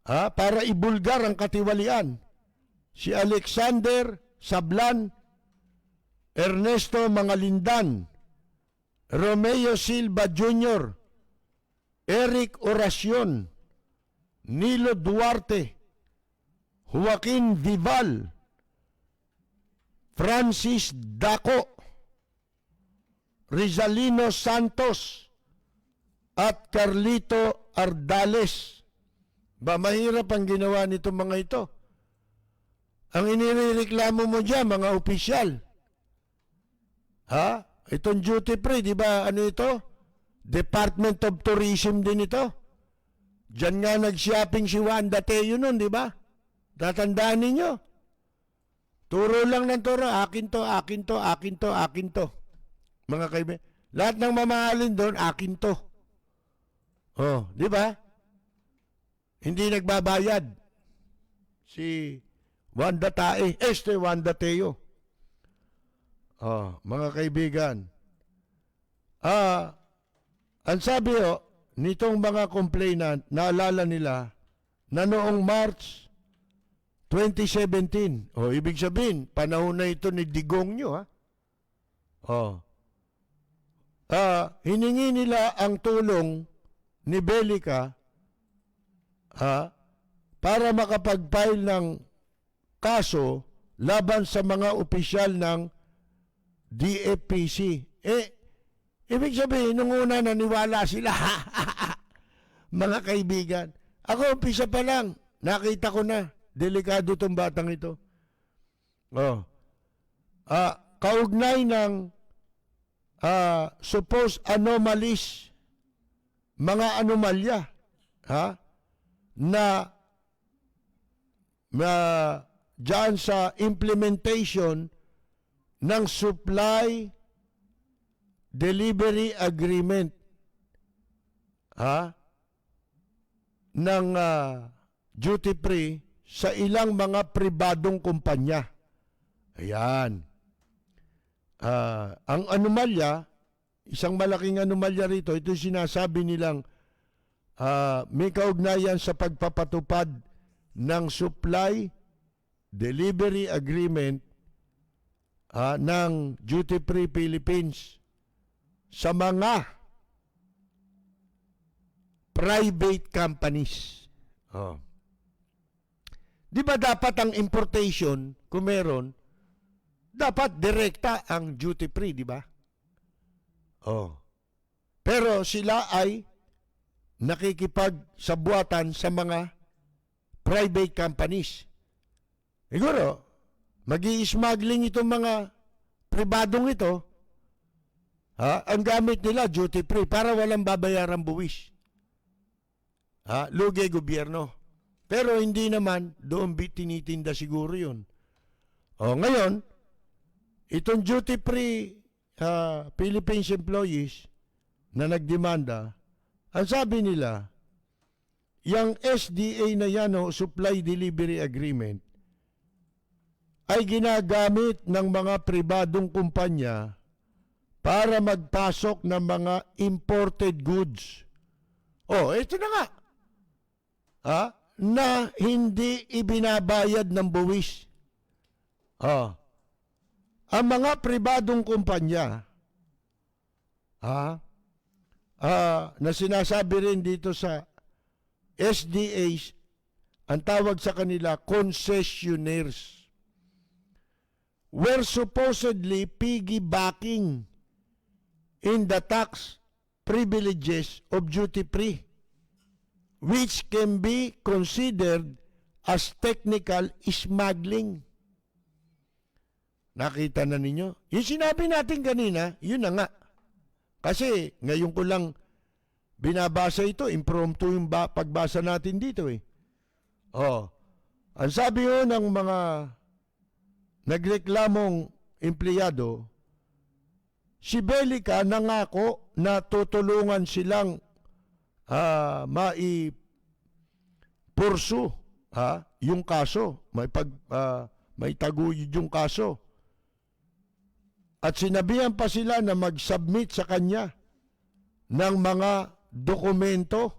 para ibulgar ang katiwalian. Si Alexander Sablan, Ernesto Mangalindan, Romeo Silva Jr., Eric Oracion, Nilo Duarte, Joaquin Vival, Francis Daco, Rizalino Santos, at Carlito Ardales. Ba, mahirap ang ginawa nitong mga ito. Ang inireklamo mo dyan, mga opisyal. Itong duty free, di ba, ano ito? Department of Tourism din ito. Diyan nga nag-shopping si Wanda Teo nun, di ba? Tatandaan ninyo. Turo lang ng turo, akin to, akin to, akin to, akin to. Mga kaibigan, lahat ng mamahalin doon, akin to. Oh, di ba? Hindi nagbabayad si Wanda Tae, Wanda Teo. Oh, mga kaibigan. Ang sabi nitong mga complainant, naalala nila na noong March 2017, ibig sabihin, panahon na ito ni Digong nyo, hiningi nila ang tulong ni Belica para makapag-file ng kaso laban sa mga opisyal ng DFPC. Ibig sabihin, nung una naniwala sila, mga kaibigan. Ako, umpisa pa lang, nakita ko na, delikado itong batang ito. Kaugnay ng supposed anomalies, mga anomalya, na dyan sa implementation ng supply delivery agreement ng duty free sa ilang mga pribadong kumpanya. Ayan. Ang anomalya, isang malaking anomalya rito, ito sinasabi nilang may kaugnayan sa pagpapatupad ng supply delivery agreement ng Duty Free Philippines sa mga private companies. Di ba dapat ang importation, kung meron, dapat direkta ang duty free, di ba? Pero sila ay nakikipagsabuatan sa mga private companies. Siguro, mag-i-smuggling itong mga pribadong ito, ang gamit nila duty free para walang babayarang buwis. Lugi gobyerno. Pero hindi naman doon tinitinda siguro yun. Ngayon, itong duty free Philippines employees na nagdemanda, ang sabi nila, yung SDA na yan, Supply Delivery Agreement, ay ginagamit ng mga pribadong kumpanya para magpasok ng mga imported goods. Ito na nga. Na hindi ibinabayad ng buwis. Ang mga pribadong kumpanya, na sinasabi rin dito sa SDAs, ang tawag sa kanila, concessionaires, were supposedly piggybacking in the tax privileges of duty free, which can be considered as technical smuggling. Nakita na ninyo? Yung sinabi natin kanina, yun na nga. Kasi ngayon ko lang binabasa ito, impromptu yung pagbasa natin dito eh. Oh, ang sabi ho ng mga nagreklamong empleyado, si Belica nangako na tutulungan silang maipursu yung kaso, may taguyod yung kaso. At sinabihan pa sila na mag-submit sa kanya ng mga dokumento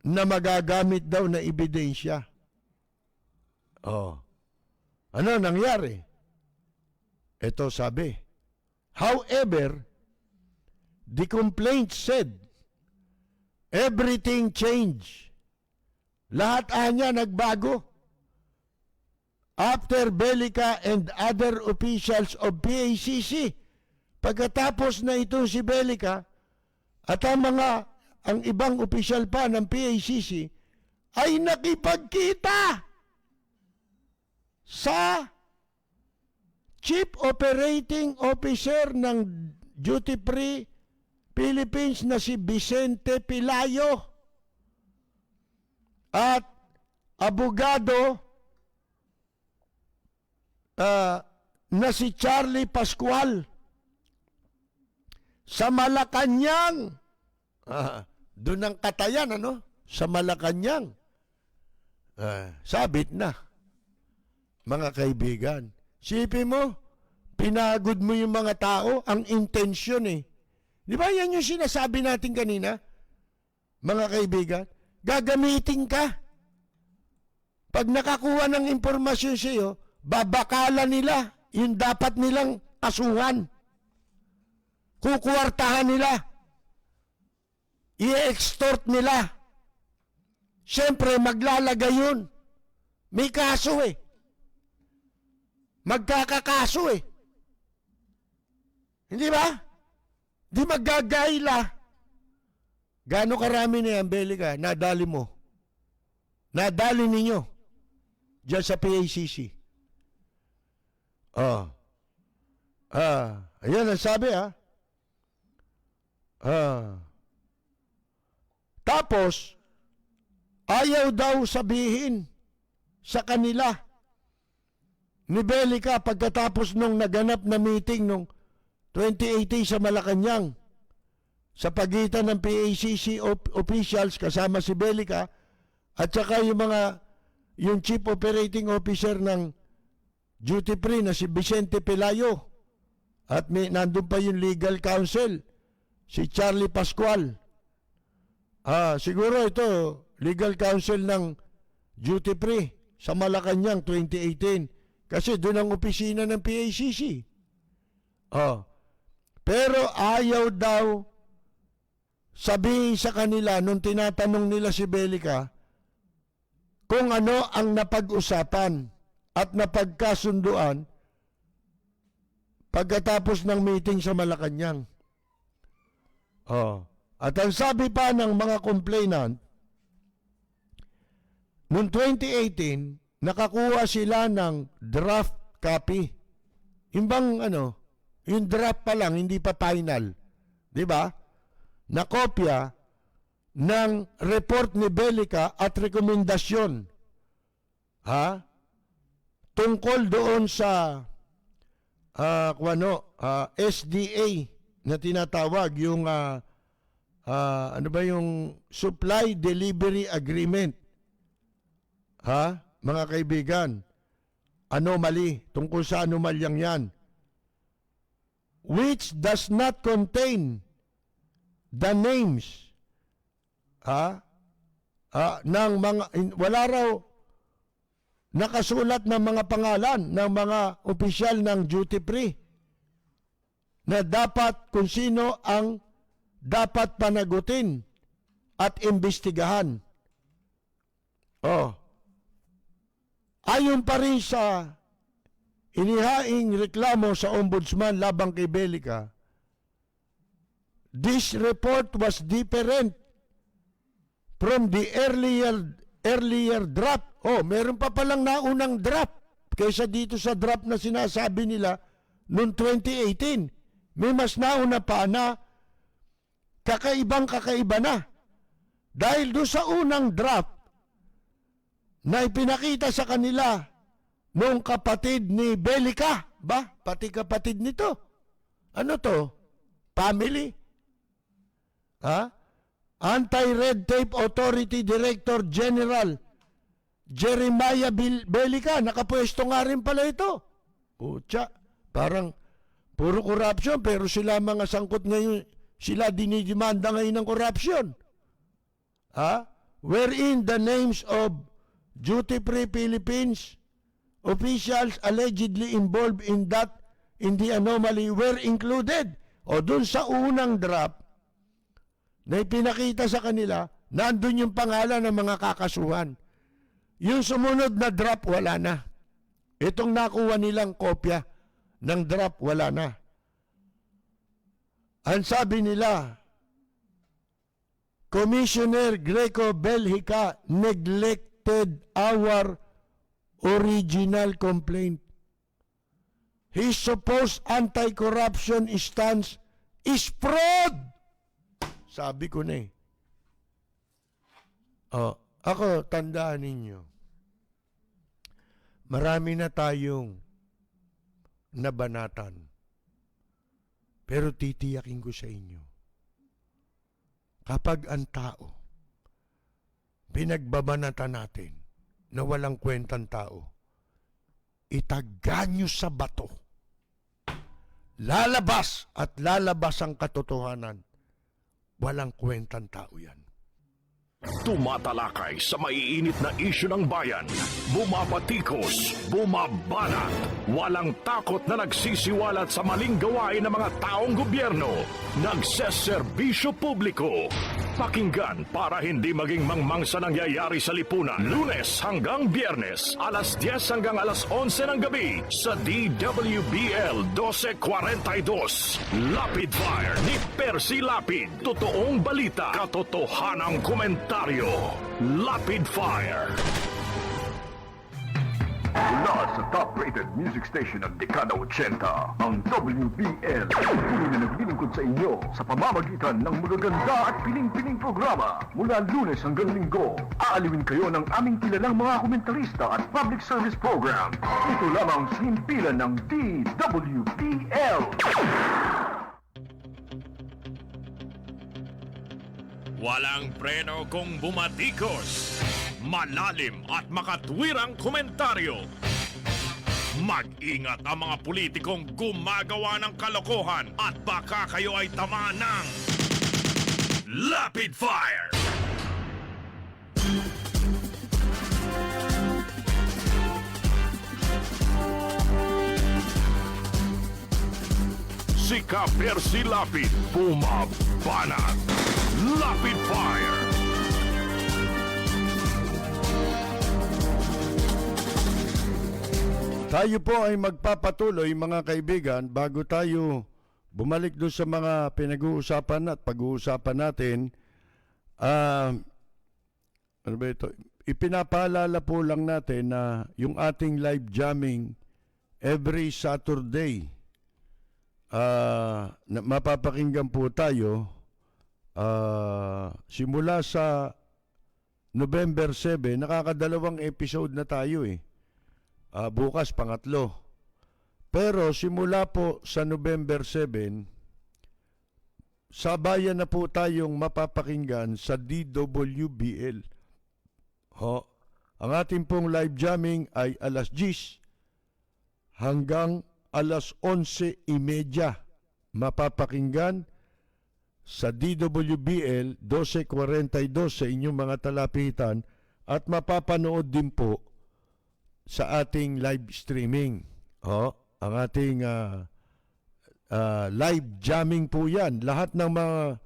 na magagamit daw na ebidensya. Oh. Ano nangyari? Ito sabi. However, the complaint said, everything changed. Lahat anya nagbago. After Belica and other officials of PACC, pagkatapos na ito si Belica at ang ibang opisyal pa ng PACC ay nakipagkita sa Chief Operating Officer ng Duty Free Philippines na si Vicente Pelayo at abogado na si Charlie Pascual sa Malacanang. Doon ang katayan, ano? Sa Malacanang. Sabit na. Mga kaibigan. Sipin mo, pinagod mo yung mga tao, ang intensyon eh. Di ba yan yung sinasabi natin kanina? Mga kaibigan, gagamitin ka. Pag nakakuha ng impormasyon sa iyo, babakalan nila yung dapat nilang kasuhan. Kukuwartahan nila. I-extort nila. Siyempre, maglalagay yun. May kaso eh. Magkakakaso eh. Hindi ba? Di magagaila. Gaano karami na yan, Belica? Nadali mo. Nadali ninyo. Diyan sa PACC. Ayan ang sabi Tapos, ayaw daw sabihin sa kanila ni Belica pagkatapos nung naganap na meeting nung 2018 sa Malacanang sa pagitan ng PACC officials kasama si Belica at saka yung Chief Operating Officer ng Duty Free na si Vicente Pelayo at nandun pa yung legal counsel si Charlie Pascual. Siguro ito legal counsel ng Duty Free sa Malacanang 2018 kasi doon ang opisina ng PACC. Pero ayaw daw sabihin sa kanila nung tinatanong nila si Belica kung ano ang napag-usapan at napagkasunduan pagkatapos ng meeting sa Malacanang. At ang sabi pa ng mga complainant, noong 2018, nakakuha sila ng draft copy. Yung draft pa lang, hindi pa final. Di ba? Na kopya ng report ni Belica at rekomendasyon. Tungkol doon sa SDA na tinatawag yung yung Supply Delivery Agreement. Mga kaibigan, anomaly, tungkol sa anomalyang yan, which does not contain the names ng mga, wala raw nakasulat ng mga pangalan ng mga opisyal ng Duty Free na dapat kung sino ang dapat panagutin at imbestigahan. Ayon pa rin sa inihaing reklamo sa ombudsman labang kay Belica, this report was different from the earlier draft. Meron pa palang naunang draft kaysa dito sa draft na sinasabi nila noong 2018. may mas nauna pa na kakaiba na. Dahil doon sa unang draft na ipinakita sa kanila nung kapatid ni Belica, ba? Pati kapatid nito. Ano to? Family? Ha? Anti-Red Tape Authority Director General Jeremiah Belica, nakapwesto nga rin pala ito. Pucha, parang puro corruption, pero sila mga sangkot ngayon, sila dinidimanda ngayon ng corruption. Wherein the names of duty-free Philippines officials allegedly involved in the anomaly were included. O dun sa unang draft na ipinakita sa kanila, nandun yung pangalan ng mga kakasuhan. Yung sumunod na draft, wala na. Itong nakuha nilang kopya ng draft, wala na. Ang sabi nila, Commissioner Greco Belhica neglected our original complaint. His supposed anti-corruption stance is fraud. Sabi ko na eh. Ako, tandaan ninyo. Marami na tayong nabanatan. Pero titiyakin ko sa inyo, kapag ang tao, pinagbabanatan natin na walang kwentang tao, itaganyo sa bato. Lalabas at lalabas ang katotohanan. Walang kwentang tao yan. Tumatalakay sa maiinit na isyu ng bayan. Bumabatikos, bumabanat. Walang takot na nagsisiwalat sa maling gawain ng mga taong gobyerno. Nagseserbisyo publiko. Pakinggan para hindi maging mangmang sa nangyayari sa lipunan. Lunes hanggang Biyernes, alas 10 hanggang alas 11 ng gabi sa DWBL 1242. Lapid Fire ni Percy Lapid. Totoong balita, katotohanang komentaryo. Lapid Fire. Mula sa top-rated music station ng Dekada 80, ang WBL. Puli na naglilingkod sa inyo sa pamamagitan ng magaganda at piling-piling programa. Mula Lunes hanggang Linggo, aaliwin kayo ng aming kilalang mga komentarista at public service program. Ito lamang sa himpilan ng DWBL. Walang preno kung bumatikos. Malalim at makatwirang komentaryo. Mag-ingat ang mga politikong gumagawa ng kalokohan at baka kayo ay tamaan ng Lapid Fire! Si Percy Lapid, bumabanat. Lapid Fire! Tayo po ay magpapatuloy, mga kaibigan, bago tayo bumalik doon sa mga pinag-uusapan at pag-uusapan natin. Ano ba ito? Ipinapaalala po lang natin na yung ating live jamming every Saturday, mapapakinggan po tayo simula sa November 7. Nakakadalawang episode na tayo eh. Bukas pangatlo. Pero simula po sa November 7, sabayan na po tayong mapapakinggan sa DWBL. Ang ating pong live jamming ay alas 10 hanggang alas 11:30. Mapapakinggan sa DWBL 1242 sa inyong mga talapitan at mapapanood din po sa ating live streaming. Ang ating live jamming po yan. Lahat ng mga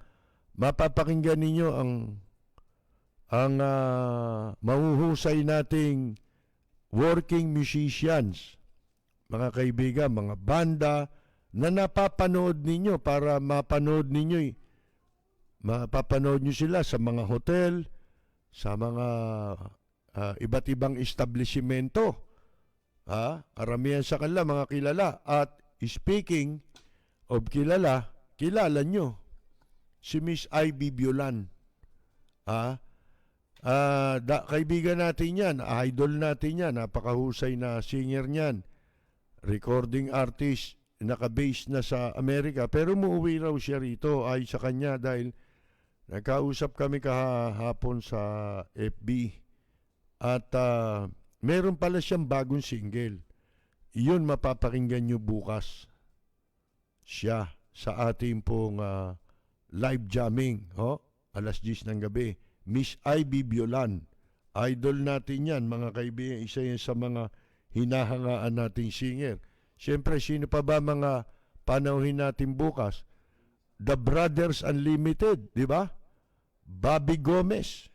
mapapakinggan ninyo ang mahuhusay nating working musicians, mga kaibigan, mga banda na napapanood ninyo para mapanood ninyo. Mapapanood nyo sila sa mga hotel, sa mga iba't ibang establishmento. Karamihan sa kanila mga kilala. At speaking O kilala nyo, si Miss Ivy Biolan. Kaibigan natin yan, idol natin yan, napakahusay na singer niyan, recording artist, naka-base na sa Amerika, pero umuwi raw siya rito ay sa kanya dahil nagkausap kami kahapon sa FB at meron pala siyang bagong single. Iyon mapapakinggan nyo bukas siya sa ating pong live jamming, alas 10 ng gabi. Miss Ivy Biolan, idol natin yan mga kaibigan, isa yan sa mga hinahangaan nating singer. Siyempre, sino pa ba mga panauhin natin bukas? The Brothers Unlimited, di ba? Bobby Gomez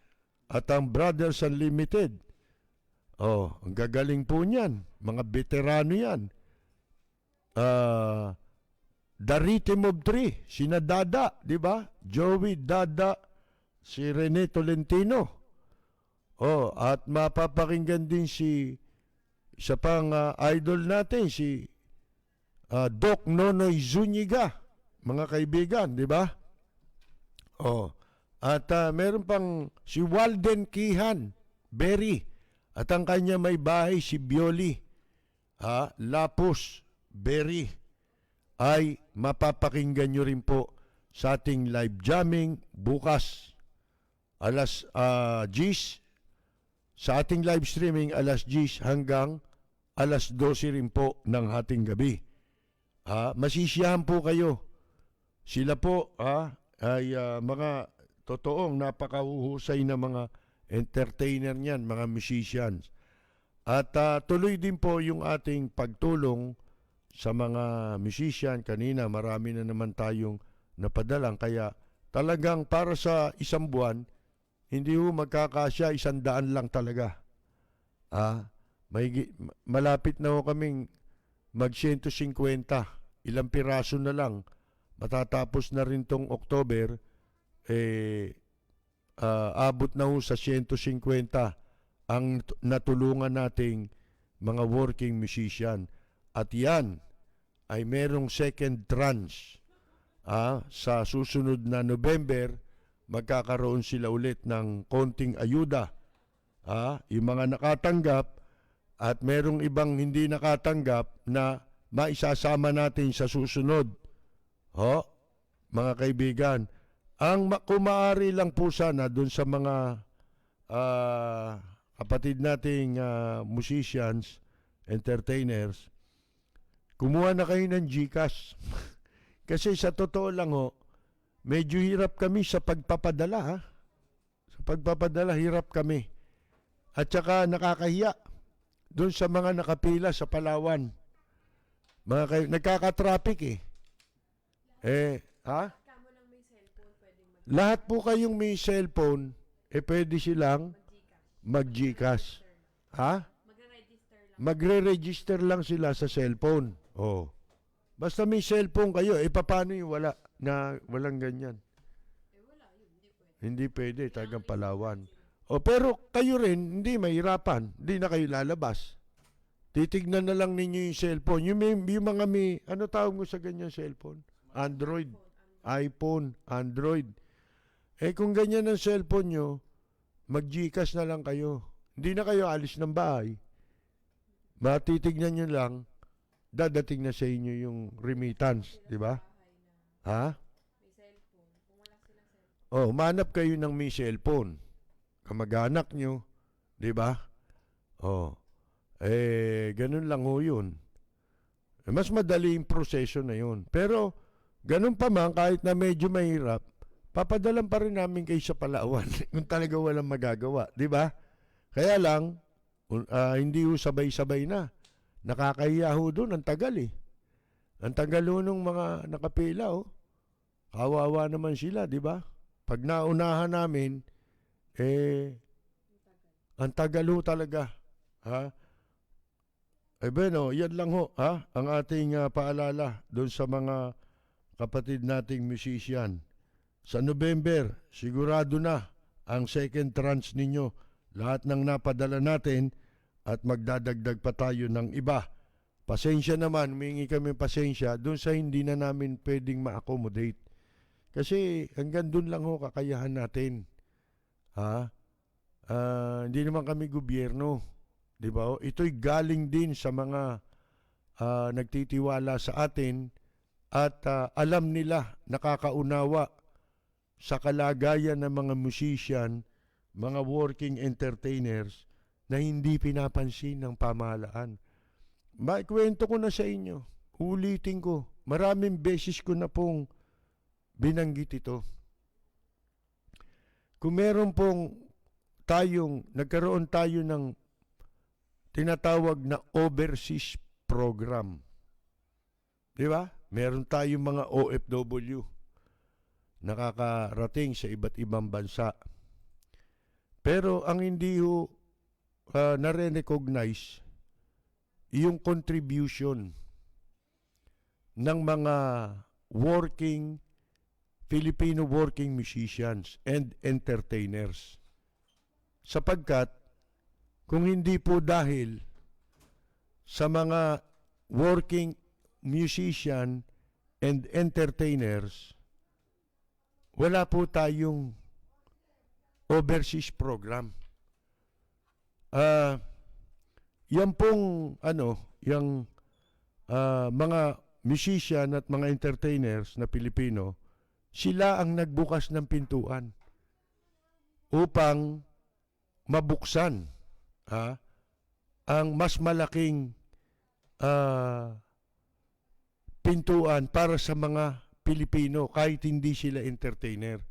at ang Brothers Unlimited. Ang gagaling po niyan. Mga veterano yan. The Rhythm of Three, sina Dada, di ba? Joey, Dada, si Rene Tolentino. At mapapakinggan din isa pang idol natin, si Doc Nonoy Zuniga, mga kaibigan, di ba? At meron pang si Walden Kihan Berry at ang kanya may bahay si Bioli Lapus Berry ay mapapakinggan nyo rin po sa ating live jamming bukas alas 10 sa ating live streaming alas 10 hanggang alas 12 rin po ng hating gabi. Masisiyahan po kayo. Sila po ay mga totoong napakahuhusay na mga entertainer niyan, mga musicians. At tuloy din po yung ating pagtulong sa mga musician. Kanina marami na naman tayong napadalang. Kaya talagang para sa isang buwan, hindi ho magkakasya, 100 lang talaga. Malapit na ho kaming mag 150. Ilang piraso na lang. Matatapos na rin tong October, abot na ho sa 150 ang natulungan nating mga working musician. At yan ay merong second tranche. Sa susunod na November, magkakaroon sila ulit ng konting ayuda. Yung mga nakatanggap at merong ibang hindi nakatanggap na maisasama natin sa susunod. Mga kaibigan, kung maaari lang po sana dun sa mga kapatid nating musicians, entertainers, kumuha na kayo ng GCash. Kasi sa totoo lang medyo hirap kami sa pagpapadala. Sa pagpapadala, hirap kami. At saka nakakahiya dun sa mga nakapila sa Palawan. Nagkaka-traffic Lahat po kayong may cellphone, pwede silang mag-GCash. Magre-register lang sila sa cellphone. Basta may cellphone kayo, paano yung walang ganyan? Hindi pwede, talagang Palawan. Pero kayo rin, hindi mahirapan. Hindi na kayo lalabas. Titignan na lang ninyo yung cellphone. Yung mga ano tawag mo sa ganyan cellphone? Android, iPhone, Android. Kung ganyan ang cellphone nyo, mag-GCash na lang kayo. Hindi na kayo alis ng bahay. Matitignan nyo lang, dadating na sa inyo yung remittance, di ba? Manap kayo ng may cellphone. Kamag-anak nyo, di ba? Ganun lang yun. Mas madali yung proseso na yun. Pero, ganun pa man, kahit na medyo mahirap, papadalan pa rin namin kayo sa Palawan kung talaga walang magagawa. Di ba? Kaya lang, hindi sabay-sabay na. Nakakahiya doon, ang tagal Ang tagal nung mga nakapila Kawawa naman sila, di ba? Pag naunahan namin, ang tagal talaga. Yan lang ang ating paalala doon sa mga kapatid nating musician. Sa November, sigurado na ang second tranche ninyo. Lahat ng napadala natin at magdadagdag pa tayo ng iba pasensya naman, humingi kami pasensya doon sa hindi na namin pwedeng ma-accommodate. Kasi hanggang doon lang ho kakayahan natin. Ha? Hindi naman kami gobyerno. Di ba? Ito'y galing din sa mga nagtitiwala sa atin at alam nila, nakakaunawa sa kalagayan ng mga musician, mga working entertainers na hindi pinapansin ng pamahalaan. Maikwento ko na sa inyo, ulitin ko, maraming beses ko na pong binanggit ito. Kung meron pong nagkaroon tayo ng tinatawag na overseas program. Di ba? Meron tayong mga OFW nakakarating sa iba't ibang bansa. Pero ang hindi ho nare-recognize yung contribution ng mga Filipino working musicians and entertainers. Sapagkat kung hindi po dahil sa mga working musician and entertainers, wala po tayong overseas program. Yan pong yung mga musician at mga entertainers na Pilipino, sila ang nagbukas ng pintuan upang mabuksan ang mas malaking pintuan para sa mga Pilipino kahit hindi sila entertainer.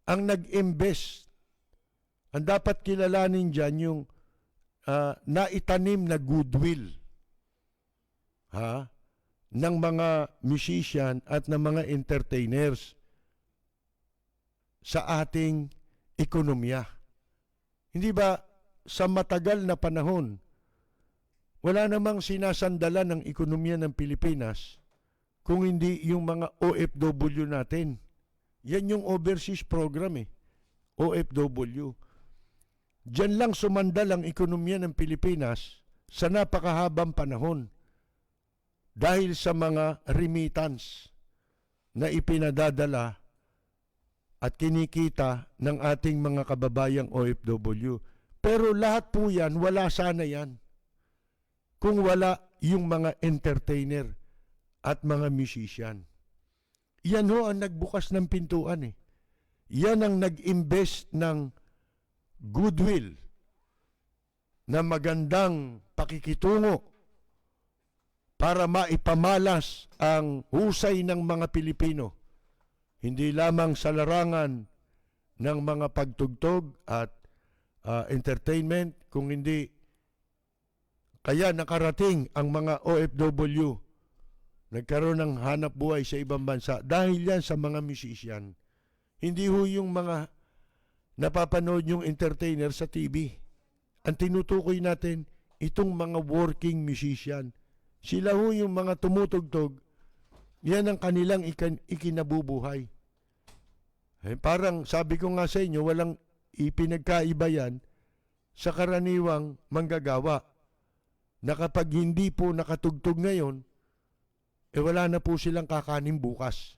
Ang nag-invest, ang dapat kilalanin dyan yung naitanim na goodwill ng mga musician at ng mga entertainers sa ating ekonomiya. Hindi ba sa matagal na panahon, wala namang sinasandalan ng ekonomiya ng Pilipinas kung hindi yung mga OFW natin. Yan yung overseas program OFW. Diyan lang sumandal ang ekonomiya ng Pilipinas sa napakahabang panahon dahil sa mga remittance na ipinadadala at kinikita ng ating mga kababayang OFW. Pero lahat po yan, wala sana yan kung wala yung mga entertainer at mga musician. Yan ho ang nagbukas ng pintuan Yan ang nag-invest ng goodwill na magandang pakikitungo para maipamalas ang husay ng mga Pilipino. Hindi lamang sa larangan ng mga pagtugtog at entertainment, kung hindi kaya nakarating ang mga OFW, nagkaroon ng hanap buhay sa ibang bansa dahil yan sa mga musician. Hindi ho yung mga napapanood yung entertainer sa TV. Ang tinutukoy natin, itong mga working musician. Sila ho yung mga tumutugtog, yan ang kanilang ikinabubuhay. Parang sabi ko nga sa inyo, walang ipinagkaiba yan sa karaniwang manggagawa. Na kapag hindi po nakatugtog ngayon, wala na po silang kakanin bukas.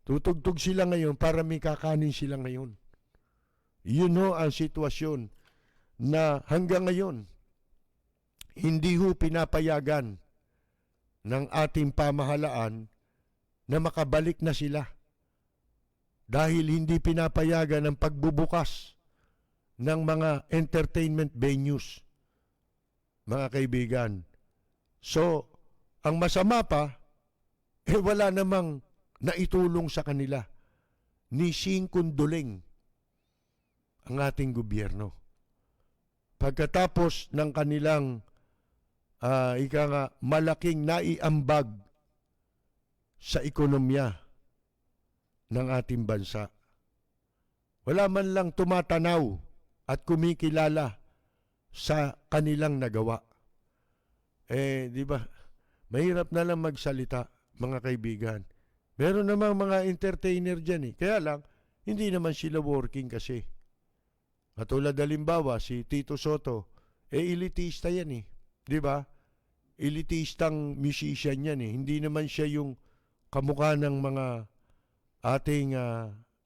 Tutugtog sila ngayon para may kakanin sila ngayon. Yun ho ang sitwasyon na hanggang ngayon, hindi ho pinapayagan ng ating pamahalaan na makabalik na sila. Dahil hindi pinapayagan ang pagbubukas ng mga entertainment venues, mga kaibigan. So, ang masama pa, wala namang naitulong sa kanila ni singkunduling ang ating gobyerno. Pagkatapos ng kanilang malaking naiambag sa ekonomiya ng ating bansa, wala man lang tumatanaw at kumikilala sa kanilang nagawa. Di ba? Mahirap na lang magsalita, mga kaibigan. Meron namang mga entertainer dyan Kaya lang, hindi naman sila working kasi. Katulad halimbawa, si Tito Soto, elitista yan Di ba? elitistang musician yan eh. Hindi naman siya yung kamukha ng mga ating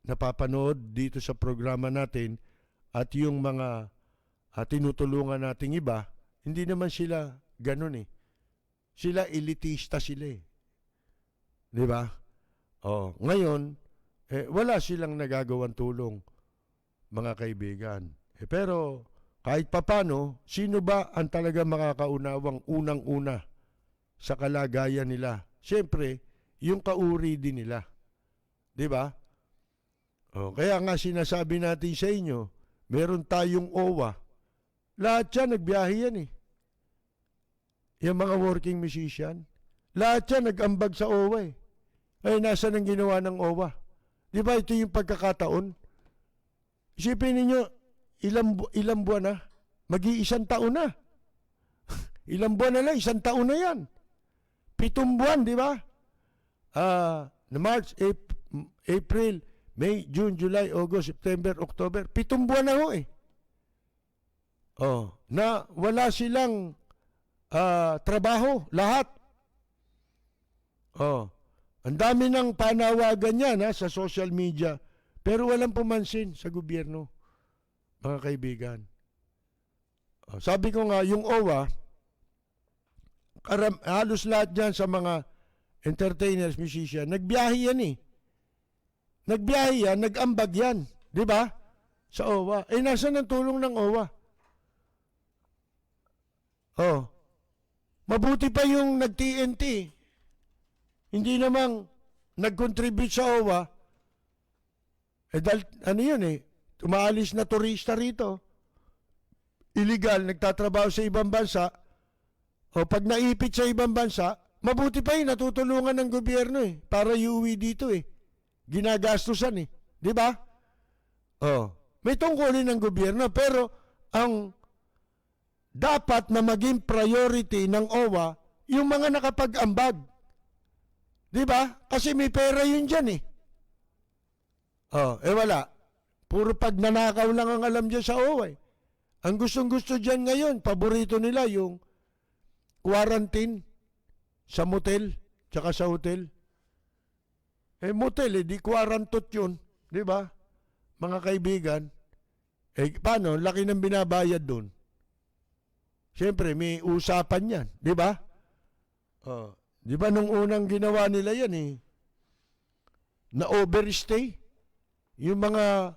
napapanood dito sa programa natin at yung mga tinutulungan nating iba. Hindi naman sila ganun eh. Sila elitista sila eh. Di ba? Oh, ngayon, wala silang nagagawang tulong, mga kaibigan. Pero kahit papano, sino ba ang talaga makakaunawang unang-una sa kalagayan nila? Siyempre, yung kauri din nila. Di ba? Oh, kaya nga sinasabi natin sa inyo, meron tayong OWA. Lahat yan, nagbiyahe yan eh. Yung mga working musician. Lahat yan, nag-ambag sa OWA eh. Ay, nasa nang ginawa ng OWA? Di ba ito yung pagkakataon? Isipin ninyo, ilang buwan na? Mag-iisang taon na. Ilang buwan na lang, 1 taon na yan. 7 buwan, di ba? Na March, April, May, June, July, August, September, October. 7 buwan na ho eh. Oh, na wala silang trabaho, lahat. Oh, ang dami ng panawagan yan sa social media, pero walang pumansin sa gobyerno, mga kaibigan. Oh, sabi ko nga, yung OWA, halos lahat dyan sa mga entertainers, musician, nagbiyahe yan eh. Nagbiyahe yan, nag-ambag yan. Di ba? Sa OWA. Nasaan ang tulong ng OWA? Oh. Mabuti pa yung nag-TNT. Hindi namang nag-contribute sa OWA. Dahil, ano yun umaalis na turista rito. Illegal, nagtatrabaho sa ibang bansa. O pag naipit sa ibang bansa, mabuti pa yun, natutulungan ng gobyerno para iuwi dito Ginagastusan Di ba? Oh. May tungkulin ng gobyerno, pero ang dapat na maging priority ng OWA, yung mga nakapag-ambag. Di ba? Kasi may pera yun dyan wala. Puro pag nanakaw lang ang alam dyan sa OWA Ang gustong-gusto dyan ngayon, paborito nila yung quarantine sa motel, tsaka sa hotel. Motel, di quarantot yun. Di ba? Mga kaibigan. Paano? Laki ng binabayad doon. Siyempre, may usapan yan. Di ba? Di ba nung unang ginawa nila yan na overstay? Yung mga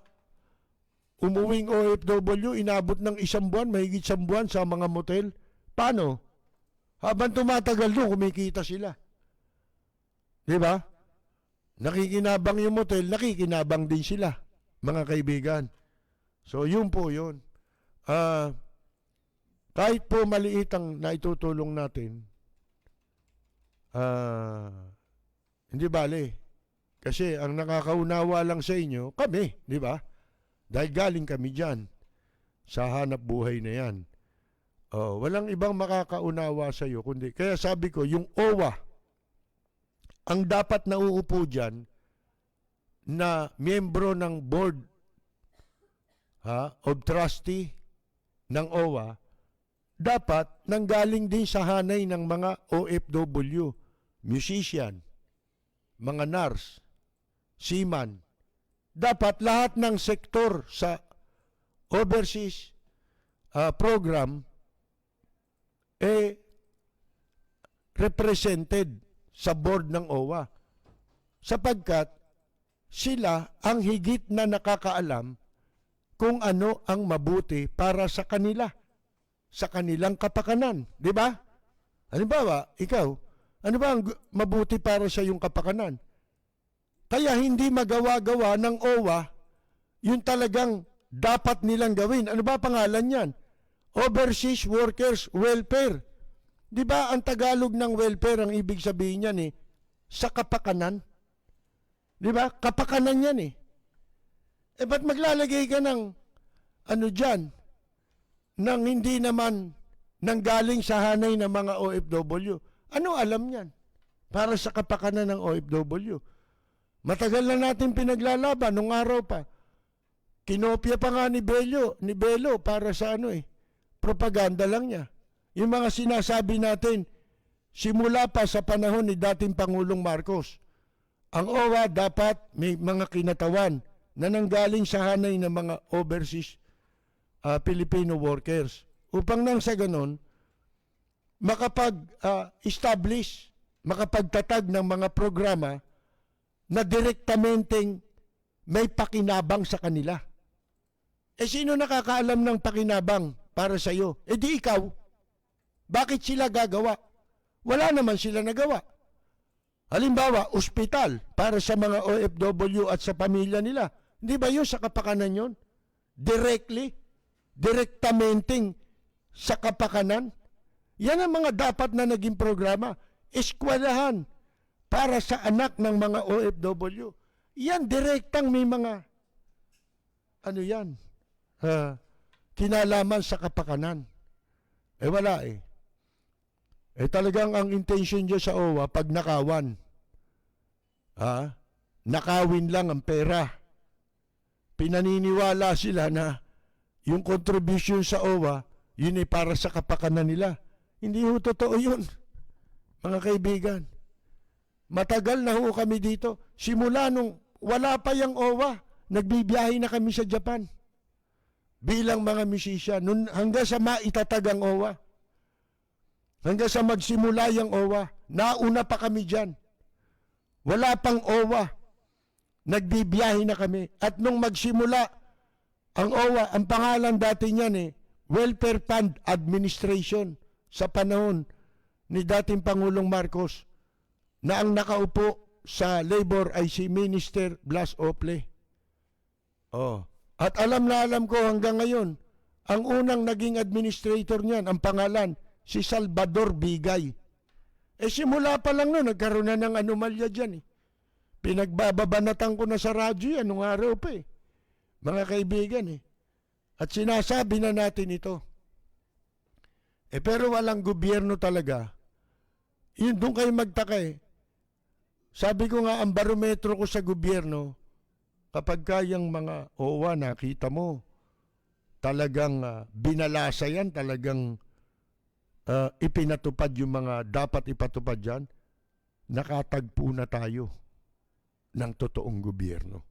umuwing OFW, inabot ng 1 buwan, mahigit 1 buwan sa mga motel. Paano? Habang tumatagal doon, kumikita sila. Di ba? Nakikinabang yung motel, nakikinabang din sila, mga kaibigan. So, yun po yun. Kahit po maliit ang naitutulong natin, hindi bale. Kasi ang nakakaunawa lang sa inyo, kami, di ba? Dahil galing kami dyan sa hanap buhay na yan. Walang ibang makakaunawa sa iyo kundi. Kaya sabi ko, yung OWA, ang dapat na uupo dyan na miyembro ng board of trustee ng OWA, dapat nanggaling din sa hanay ng mga OFW, musician, mga nurse, seaman. Dapat lahat ng sektor sa overseas program represented sa board ng OWA sapagkat sila ang higit na nakakaalam kung ano ang mabuti para sa kanila, sa kanilang kapakanan. Di ba? Halimbawa, ikaw, ano ba ang mabuti para sa iyong kapakanan? Kaya hindi magawa-gawa ng OWA yung talagang dapat nilang gawin. Ano ba pangalan yan? Overseas Workers Welfare. Di ba ang Tagalog ng welfare, ang ibig sabihin niyan sa kapakanan? Di ba? Kapakanan yan ba't maglalagay ka ng dyan, nang hindi naman nanggaling sa hanay ng mga OFW? Ano alam niyan para sa kapakanan ng OFW? Matagal na natin pinaglalaban, nung araw pa. Kinopya pa nga ni Bello para sa propaganda lang niya. Yung mga sinasabi natin simula pa sa panahon ni dating Pangulong Marcos, ang OWA dapat may mga kinatawan na nanggaling sa hanay ng mga overseas Filipino workers upang nang sa ganon makapag-establish, makapagtatag ng mga programa na direktamenteng may pakinabang sa kanila. Eh sino nakakaalam ng pakinabang para sa iyo? Eh di ikaw. Bakit sila gagawa? Wala naman sila nagawa. Halimbawa, ospital para sa mga OFW at sa pamilya nila. Hindi ba yun sa kapakanan yun? Direktamenteng sa kapakanan. Yan ang mga dapat na naging programa. Eskwelahan para sa anak ng mga OFW. Yan, direktang may mga, kinalaman sa kapakanan. Eh wala eh. Eh talagang ang intention niya sa OWA, pag nakawan. Nakawin lang ang pera. Pinaniniwala sila na yung contribution sa OWA, yun ay para sa kapakanan nila. Hindi ho totoo yun, mga kaibigan. Matagal na ho kami dito. Simula nung wala pa yung OWA, nagbibiyahe na kami sa Japan. Bilang mga musician, hanggang sa maitatag ang OWA. Hanggang sa magsimula yung OWA, nauna pa kami dyan. Wala pang OWA, nagbibiyahe na kami. At nung magsimula ang OWA, ang pangalan dati niyan Welfare Fund Administration sa panahon ni dating Pangulong Marcos na ang nakaupo sa labor ay si Minister Blas Ople. At alam na alam ko hanggang ngayon, ang unang naging administrator niyan, ang pangalan, si Salvador Bigay. Eh simula pa lang noon, nagkaroon na ng anomalya dyan. Pinagbababanatan ko na sa radyo yan, nung araw pa mga kaibigan. At sinasabi na natin ito. Pero walang gobyerno talaga. Yun, doon kayo magtaka Sabi ko nga, ang barometro ko sa gobyerno, kapag kayang mga OWA nakita mo, talagang binalasa yan, talagang ipinatupad yung mga dapat ipatupad dyan, nakatagpo na tayo ng totoong gobyerno,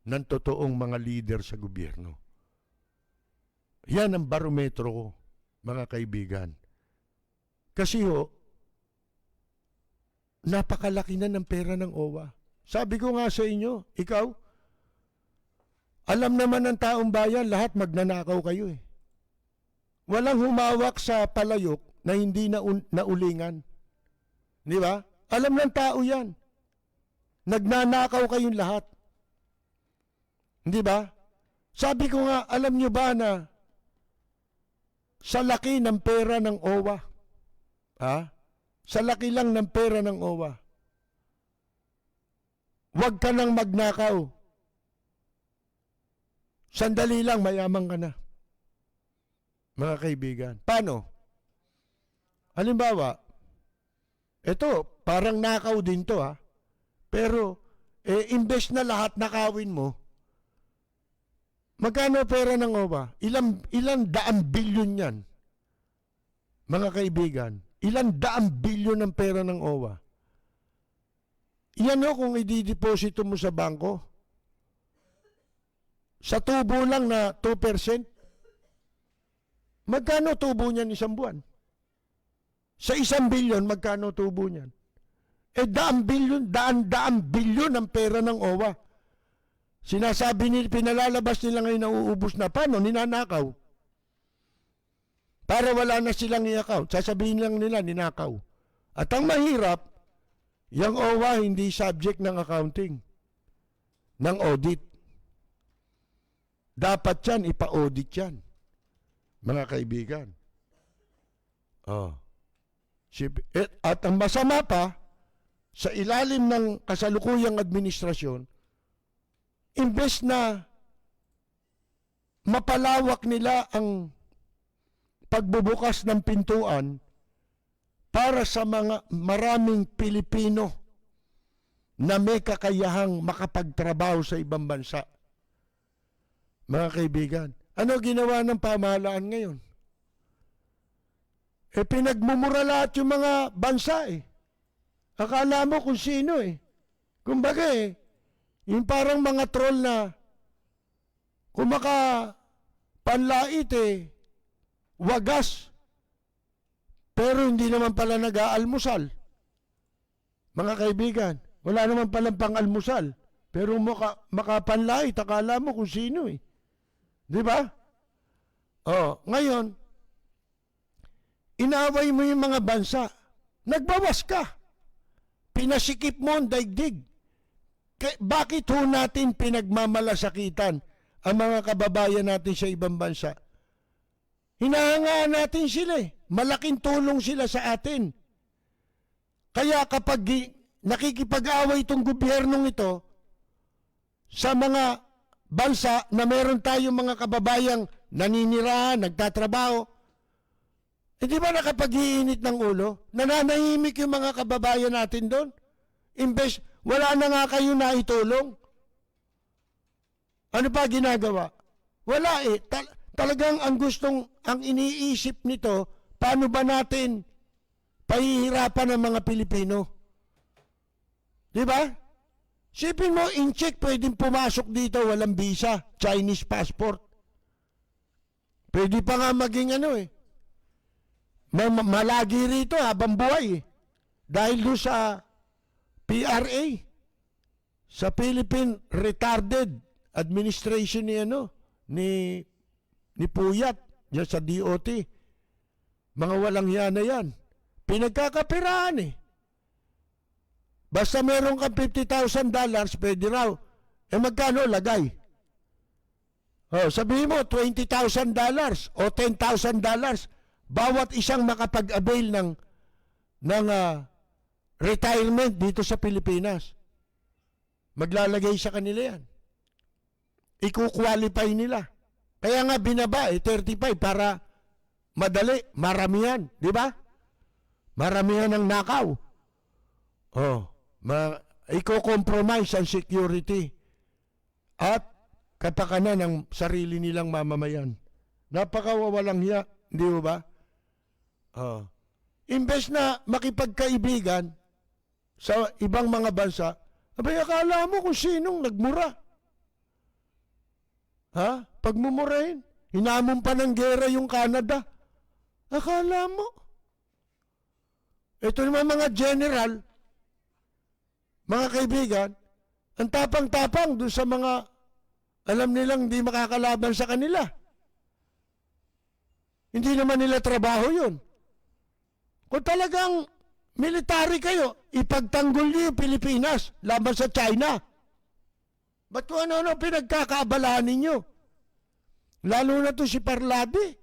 ng totoong mga leader sa gobyerno. Yan ang barometro ko, mga kaibigan. Kasi napakalaki na ng pera ng OWA. Sabi ko nga sa inyo, ikaw, alam naman ng taong bayan, lahat magnanakaw kayo Walang humawak sa palayok na hindi naulingan. Di ba? Alam ng tao yan. Nagnanakaw kayong lahat. Di ba? Sabi ko nga, alam nyo ba na sa laki ng pera ng OWA, sa laki lang ng pera ng OWA, huwag ka nang magnakaw. Sandali lang, mayaman ka na. Mga kaibigan. Paano? Halimbawa, ito, parang nakaw din to Pero, imbes na lahat nakawin mo, magkano pera ng OWA? Ilang daang bilyon yan? Mga kaibigan, ilang daang bilyon ang pera ng OWA? Iyan kung i-deposito mo sa bangko, sa tubo lang na 2%, magkano tubo niyan isang buwan? Sa 1 bilyon, magkano tubo niyan? Daang bilyon ang pera ng OWA. Sinasabi nila, pinalalabas nila ngayon na uubos na. Paano? Ninanakaw. Para wala na silang i-account. Sasabihin lang nila, ninakaw. At ang mahirap, yung OWA hindi subject ng accounting, ng audit. Dapat yan, ipa-audit yan. Mga kaibigan. At ang masama pa, sa ilalim ng kasalukuyang administrasyon, imbes na mapalawak nila ang pagbubukas ng pintuan para sa mga maraming Pilipino na may kakayahang makapagtrabaho sa ibang bansa. Mga kaibigan, ano ginawa ng pamahalaan ngayon? pinagmumura lahat yung mga bansa eh. Akala mo kung sino eh. Kumbaga yung parang mga troll na panlait wagas. Pero hindi naman pala nag-aalmusal. Mga kaibigan, wala naman palang pang-almusal. Pero makapanlait, akala mo kung sino eh. Di ba? Ngayon, inaway mo yung mga bansa. Nagbawas ka. Pinasikip mo ang daigdig. Bakit ho natin pinagmamalasakitan ang mga kababayan natin sa ibang bansa? Hinahangaan natin sila eh. Malaking tulong sila sa atin. Kaya kapag nakikipag-away itong gobyernong ito sa mga bansa na meron tayong mga kababayang naninirahan, nagtatrabaho, di ba nakapag-iinit ng ulo? Nananahimik yung mga kababayan natin doon. Imbes, wala na nga kayo na itulong. Ano pa ginagawa? Wala eh. Talagang ang iniisip nito, paano ba natin pahihirapan ang mga Pilipino? Di ba? Sipin mo, in-check, pwedeng pumasok dito, walang visa, Chinese passport. Pwede pa nga maging malagi rito habang buhay eh. Dahil doon sa PRA, sa Philippine Retarded Administration ni Puyat, yan sa DOT. Mga walang yan na yan. Pinagkakapiraan eh. Basta meron kang $50,000, pwede raw. Magkano lagay? Sabihin mo, $20,000 o $10,000. Bawat isang makapag-avail ng retirement dito sa Pilipinas. Maglalagay sa kanila yan. Iko-qualify nila. Kaya nga binaba 35 para madali, maramihan, di ba? Maramihan ng nakaw. Iko-compromise ang security at katakanan ng sarili nilang mamamayan. Napakawawalang hiya, di ba? Imbes na makipagkaibigan sa ibang mga bansa, akala mo kung sinong nagmura. Pagmumurahin, hinamon pa ng gera yung Canada. Akala mo. Ito naman mga general, mga kaibigan, ang tapang-tapang doon sa mga alam nilang hindi makakalaban sa kanila. Hindi naman nila trabaho yun. Kung talagang military kayo, ipagtanggol niyo yung Pilipinas laban sa China. Ba't kung ano-ano pinagkakaabalahan ninyo? Lalo na to si Parlade.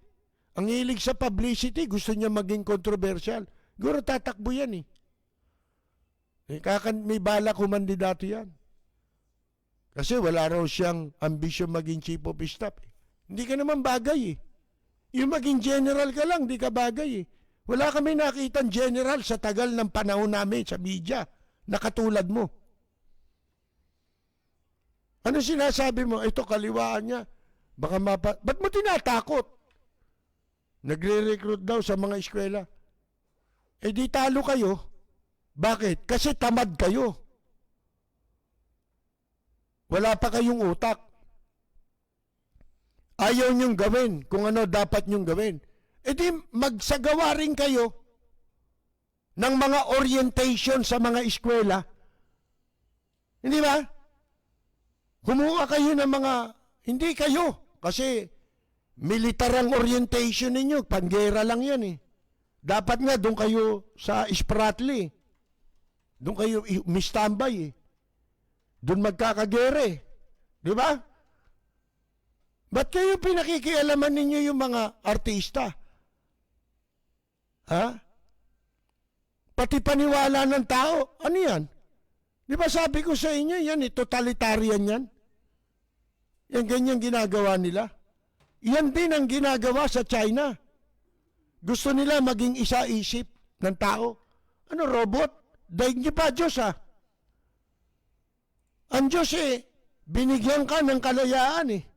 Ang hilig sa publicity, gusto niya maging controversial. Siguro tatakbo yan eh. May balak kumandidato yan. Kasi wala raw siyang ambisyon maging chief of staff. Hindi ka naman bagay eh. Yung maging general ka lang, di ka bagay eh. Wala kami nakitang general sa tagal ng panahon namin sa media na katulad mo. Ano sinasabi mo? Ito kaliwaan niya. Ba't mo tinatakot? Nagre-recruit daw sa mga eskwela. Di talo kayo. Bakit? Kasi tamad kayo. Wala pa kayong utak. Ayaw niyong gawin kung ano dapat niyong gawin. Di magsagawa rin kayo ng mga orientation sa mga eskwela. Hindi ba? Kumuha kayo ng mga, hindi kayo, kasi militar ang orientation ninyo, panggera lang yan eh. Dapat nga doon kayo sa Spratly, doon kayo mistambay eh. Doon magkakagere. Di ba? Ba't kayo pinakikialaman ninyo yung mga artista? Pati paniwala ng tao. Ano yan? Di ba sabi ko sa inyo, yan totalitarian yan. Yan ganyan ginagawa nila. Yan din ang ginagawa sa China. Gusto nila maging isa-isip ng tao. Ano, robot? Daig niyo pa, Diyos Ang Diyos binigyan ka ng kalayaan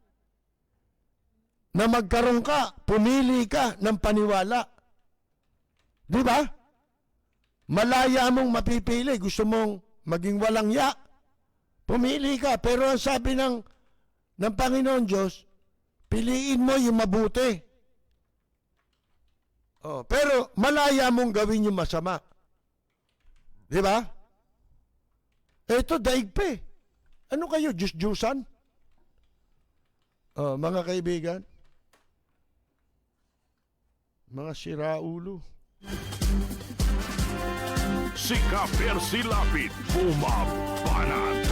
na magkaroon ka, pumili ka ng paniwala. Di ba? Malaya mong mapipili. Gusto mong maging walang ya. Pumili ka. Pero ang sabi ng Panginoon Diyos, piliin mo yung mabuti. Pero malaya mong gawin yung masama. Di ba? Ito, daig pa eh. Ano kayo, Diyos-Diyusan? Mga kaibigan, mga siraulo. Si Ka-Percy Lapid, bumabanat.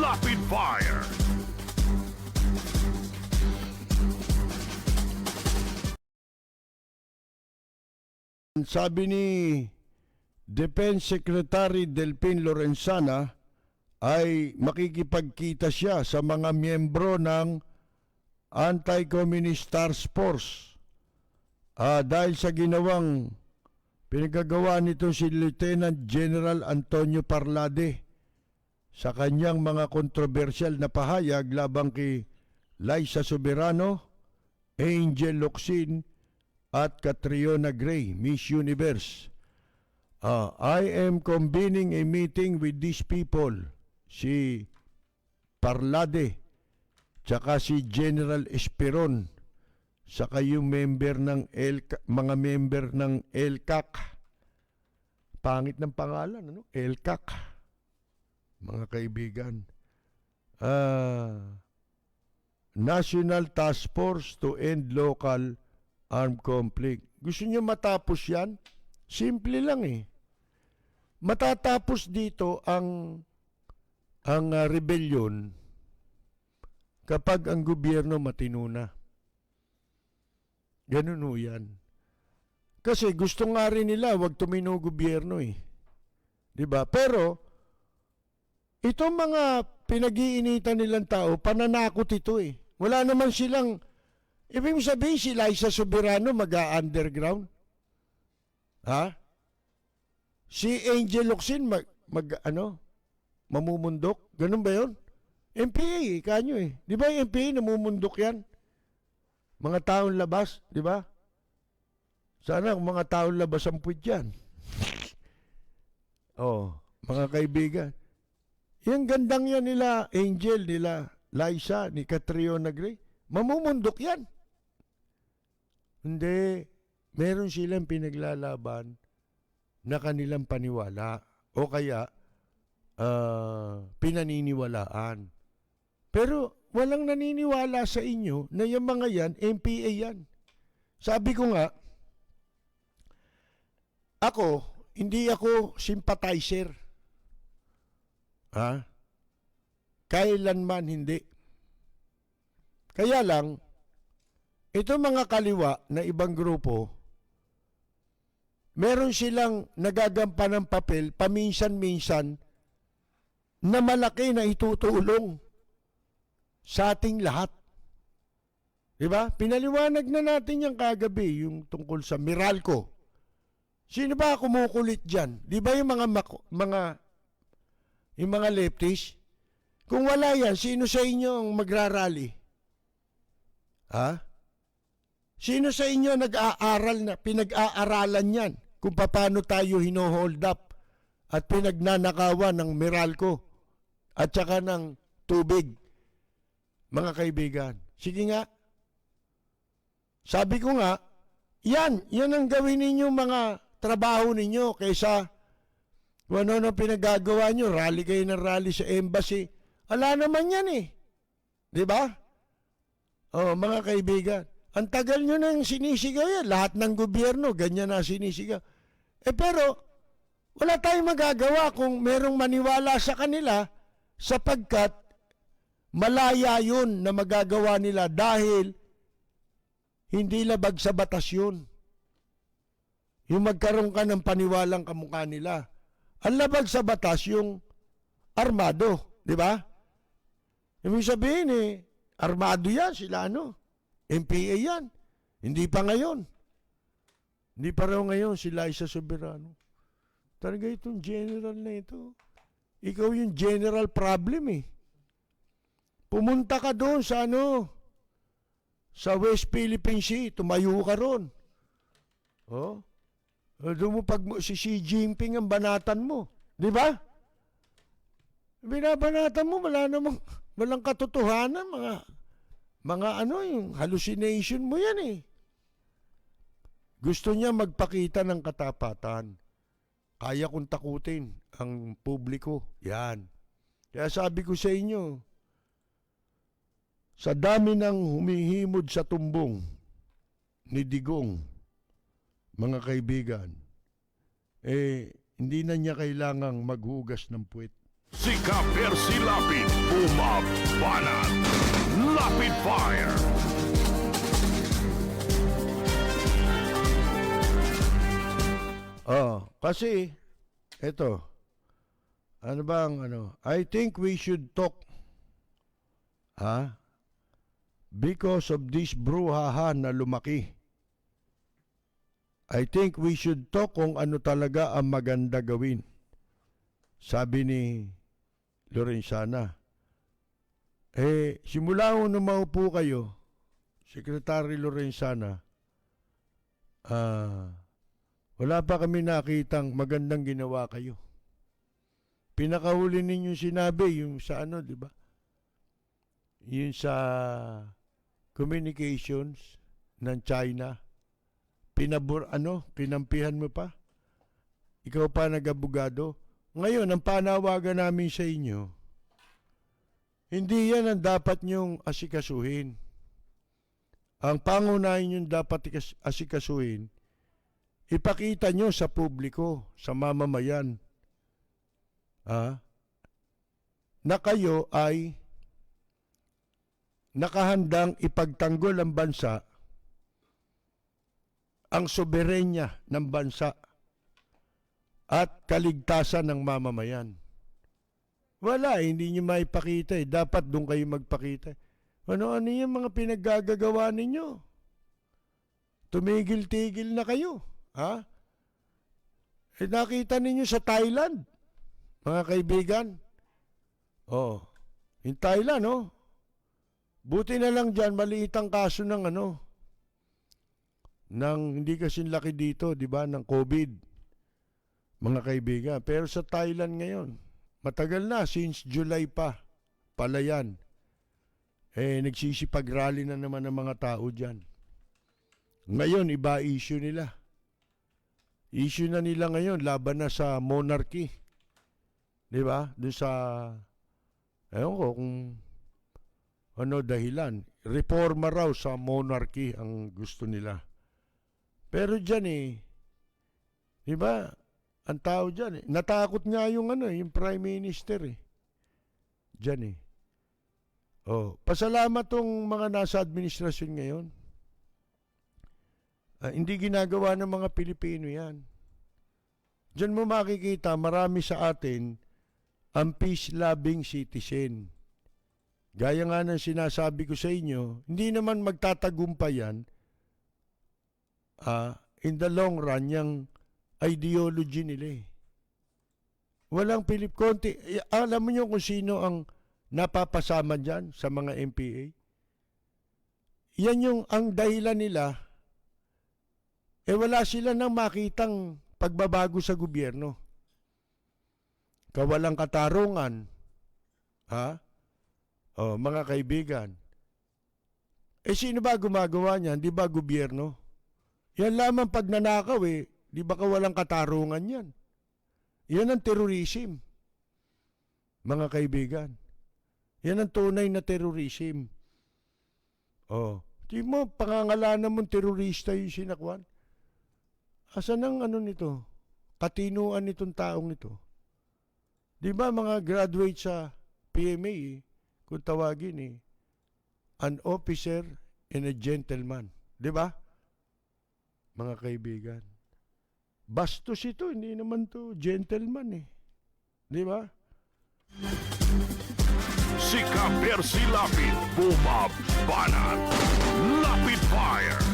Lapid Fire. Sabi ni Defense Secretary Delpin Lorenzana ay makikipagkita siya sa mga miyembro ng Anti-Communist Task Force dahil sa ginawang pinagagawa nito si Lieutenant General Antonio Parlade sa kanyang mga kontrobersyal na pahayag labang kay Liza Soberano, Angel Locsin at Catriona Gray, Miss Universe. I am convening a meeting with these people, si Parlade, tsaka si General Esperon, saka yung member ng mga member ng LCAC. Pangit ng pangalan, ano? LCAC. Mga kaibigan. National Task Force to End Local Armed Conflict. Gusto niyo matapos yan? Simple lang eh. Matatapos dito ang rebellion kapag ang gobyerno matino na. Ganun ho yan. Kasi gusto nga rin nila wag tumino gobyerno eh. 'Di ba? Pero itong mga pinag-iinitan nilang tao, pananakot ito eh. Wala naman silang, ibig sabihin si Liza Soberano mag-underground. Ha? Si Angel Locsin mamumundok? Ganun ba yun? MPA eh, kanyo eh. Di ba yung MPA namumundok yan? Mga taong labas, di ba? Sana kung mga taong labas ang puwit yan. Mga kaibigan. Yung gandang yan nila, Angel, nila Liza, ni Catriona Gray, mamumundok yan. Hindi. Meron silang pinaglalaban na kanilang paniwala o kaya pinaniniwalaan. Pero walang naniniwala sa inyo na yung mga yan, MPA yan. Sabi ko nga, hindi ako sympathizer. Kailanman hindi. Kaya lang, ito mga kaliwa na ibang grupo, meron silang nagagampan ng papel paminsan-minsan na malaki na itutulong sa ating lahat. Diba? Pinaliwanag na natin yung kagabi, yung tungkol sa Meralco. Sino ba kumukulit dyan? Diba yung mga leftist? Kung wala yan, sino sa inyo ang magrarally? Sino sa inyo nag-aaral na, pinag-aaralan yan kung paano tayo hino-hold up at pinagnanakawan ng Meralco at saka ng tubig? Mga kaibigan, sige nga. Sabi ko nga, yan ang gawin ninyo mga trabaho ninyo kaysa kung ano pinagagawa nyo, rally kayo ng rally sa embassy. Ala naman yan eh. Diba? Mga kaibigan, ang tagal nyo nang sinisigaw yan. Lahat ng gobyerno, ganyan na sinisigaw. Pero, wala tayong magagawa kung merong maniwala sa kanila sapagkat malaya yun na magagawa nila dahil hindi labag sa batas yun. Yung magkaroon ka ng paniwalang kamukha nila. Ang labag sa batas yung armado, di ba? Ibig sabihin armado yan sila MPA yan. Hindi pa ngayon. Hindi pa raw ngayon si Liza Soberano. Talaga itong general na ito. Ikaw yung general problem eh. Pumunta ka doon sa sa West Philippine Sea, tumayo ka ron. Doon mo pag si Xi Jinping ang banatan mo. Di ba? Binabanatan mo, walang katotohanan, mga ano, yung hallucination mo yan eh. Gusto niya magpakita ng katapatan. Kaya kong takutin ang publiko. Yan. Kaya sabi ko sa inyo, sa dami ng humihimod sa tumbong ni Digong, mga kaibigan, hindi na niya kailangang maghugas ng puwet. Si Ka-Percy Lapid, bumabanat. Lapid Fire. Kasi, eto, ano bang, I think we should talk, because of this brouhaha na lumaki. I think we should talk kung ano talaga ang maganda gawin. Sabi ni Lorenzana. Simula nung maupo kayo, Secretary Lorenzana, wala pa kami nakitang magandang ginawa kayo. Pinakahuli ninyo sinabi, yung sa di ba? Yung sa communications ng China, kinampihan mo pa? Ikaw pa nag-abogado? Ngayon, ang panawagan namin sa inyo, hindi yan ang dapat nyong asikasuhin. Ang pangunahin yung dapat asikasuhin, ipakita nyo sa publiko, sa mamamayan, na kayo ay nakahandang ipagtanggol ang bansa, ang soberenya ng bansa, at kaligtasan ng mamamayan. Wala, hindi nyo maipakita eh. Dapat doon kayo magpakita. Ano-ano yung mga pinaggagawa ninyo? Tumigil-tigil na kayo. Nakita ninyo sa Thailand, mga kaibigan. In Thailand, buti na lang dyan, maliit ang kaso ng ng hindi kasing laki dito, di ba, ng COVID, mga kaibigan. Pero sa Thailand ngayon, matagal na, since July pala yan. Nagsisipag-rally na naman ng mga tao dyan. Ngayon, iba issue nila. Issue na nila ngayon, laban na sa monarchy. Di ba? Doon sa, ewan ko kung dahilan. Reforma raw sa monarchy ang gusto nila. Pero dyan di ba? Ang tao dyan natakot nga yung yung Prime Minister Dyan pasalamat tong mga nasa administrasyon ngayon. Hindi ginagawa ng mga Pilipino yan. Diyan mo makikita marami sa atin ang peace-loving citizen. Gaya nga ng sinasabi ko sa inyo, hindi naman magtatagumpay yan in the long run yung ideology nila Walang konti. Alam mo nyo kung sino ang napapasama dyan sa mga MPA? Yan yung ang dahilan nila wala sila nang makitang pagbabago sa gobyerno. Kawalang katarungan. Mga kaibigan. Sino ba gumagawa niyan? Di ba gobyerno? Yan lamang pag nanakaw di ba kawalang katarungan yan? Yan ang terrorism. Mga kaibigan. Yan ang tunay na terrorism. Di mo, pangangalanan mong terorista yung sinakwan? Asan ang nito? Katinuan nitong taong ito. Di ba mga graduate sa PMA, kung tawagin an officer and a gentleman. Di ba? Mga kaibigan. Bastos ito, hindi naman to gentleman Di ba? Si Ka-Percy Lapid, bumabanat. Lapid Fire.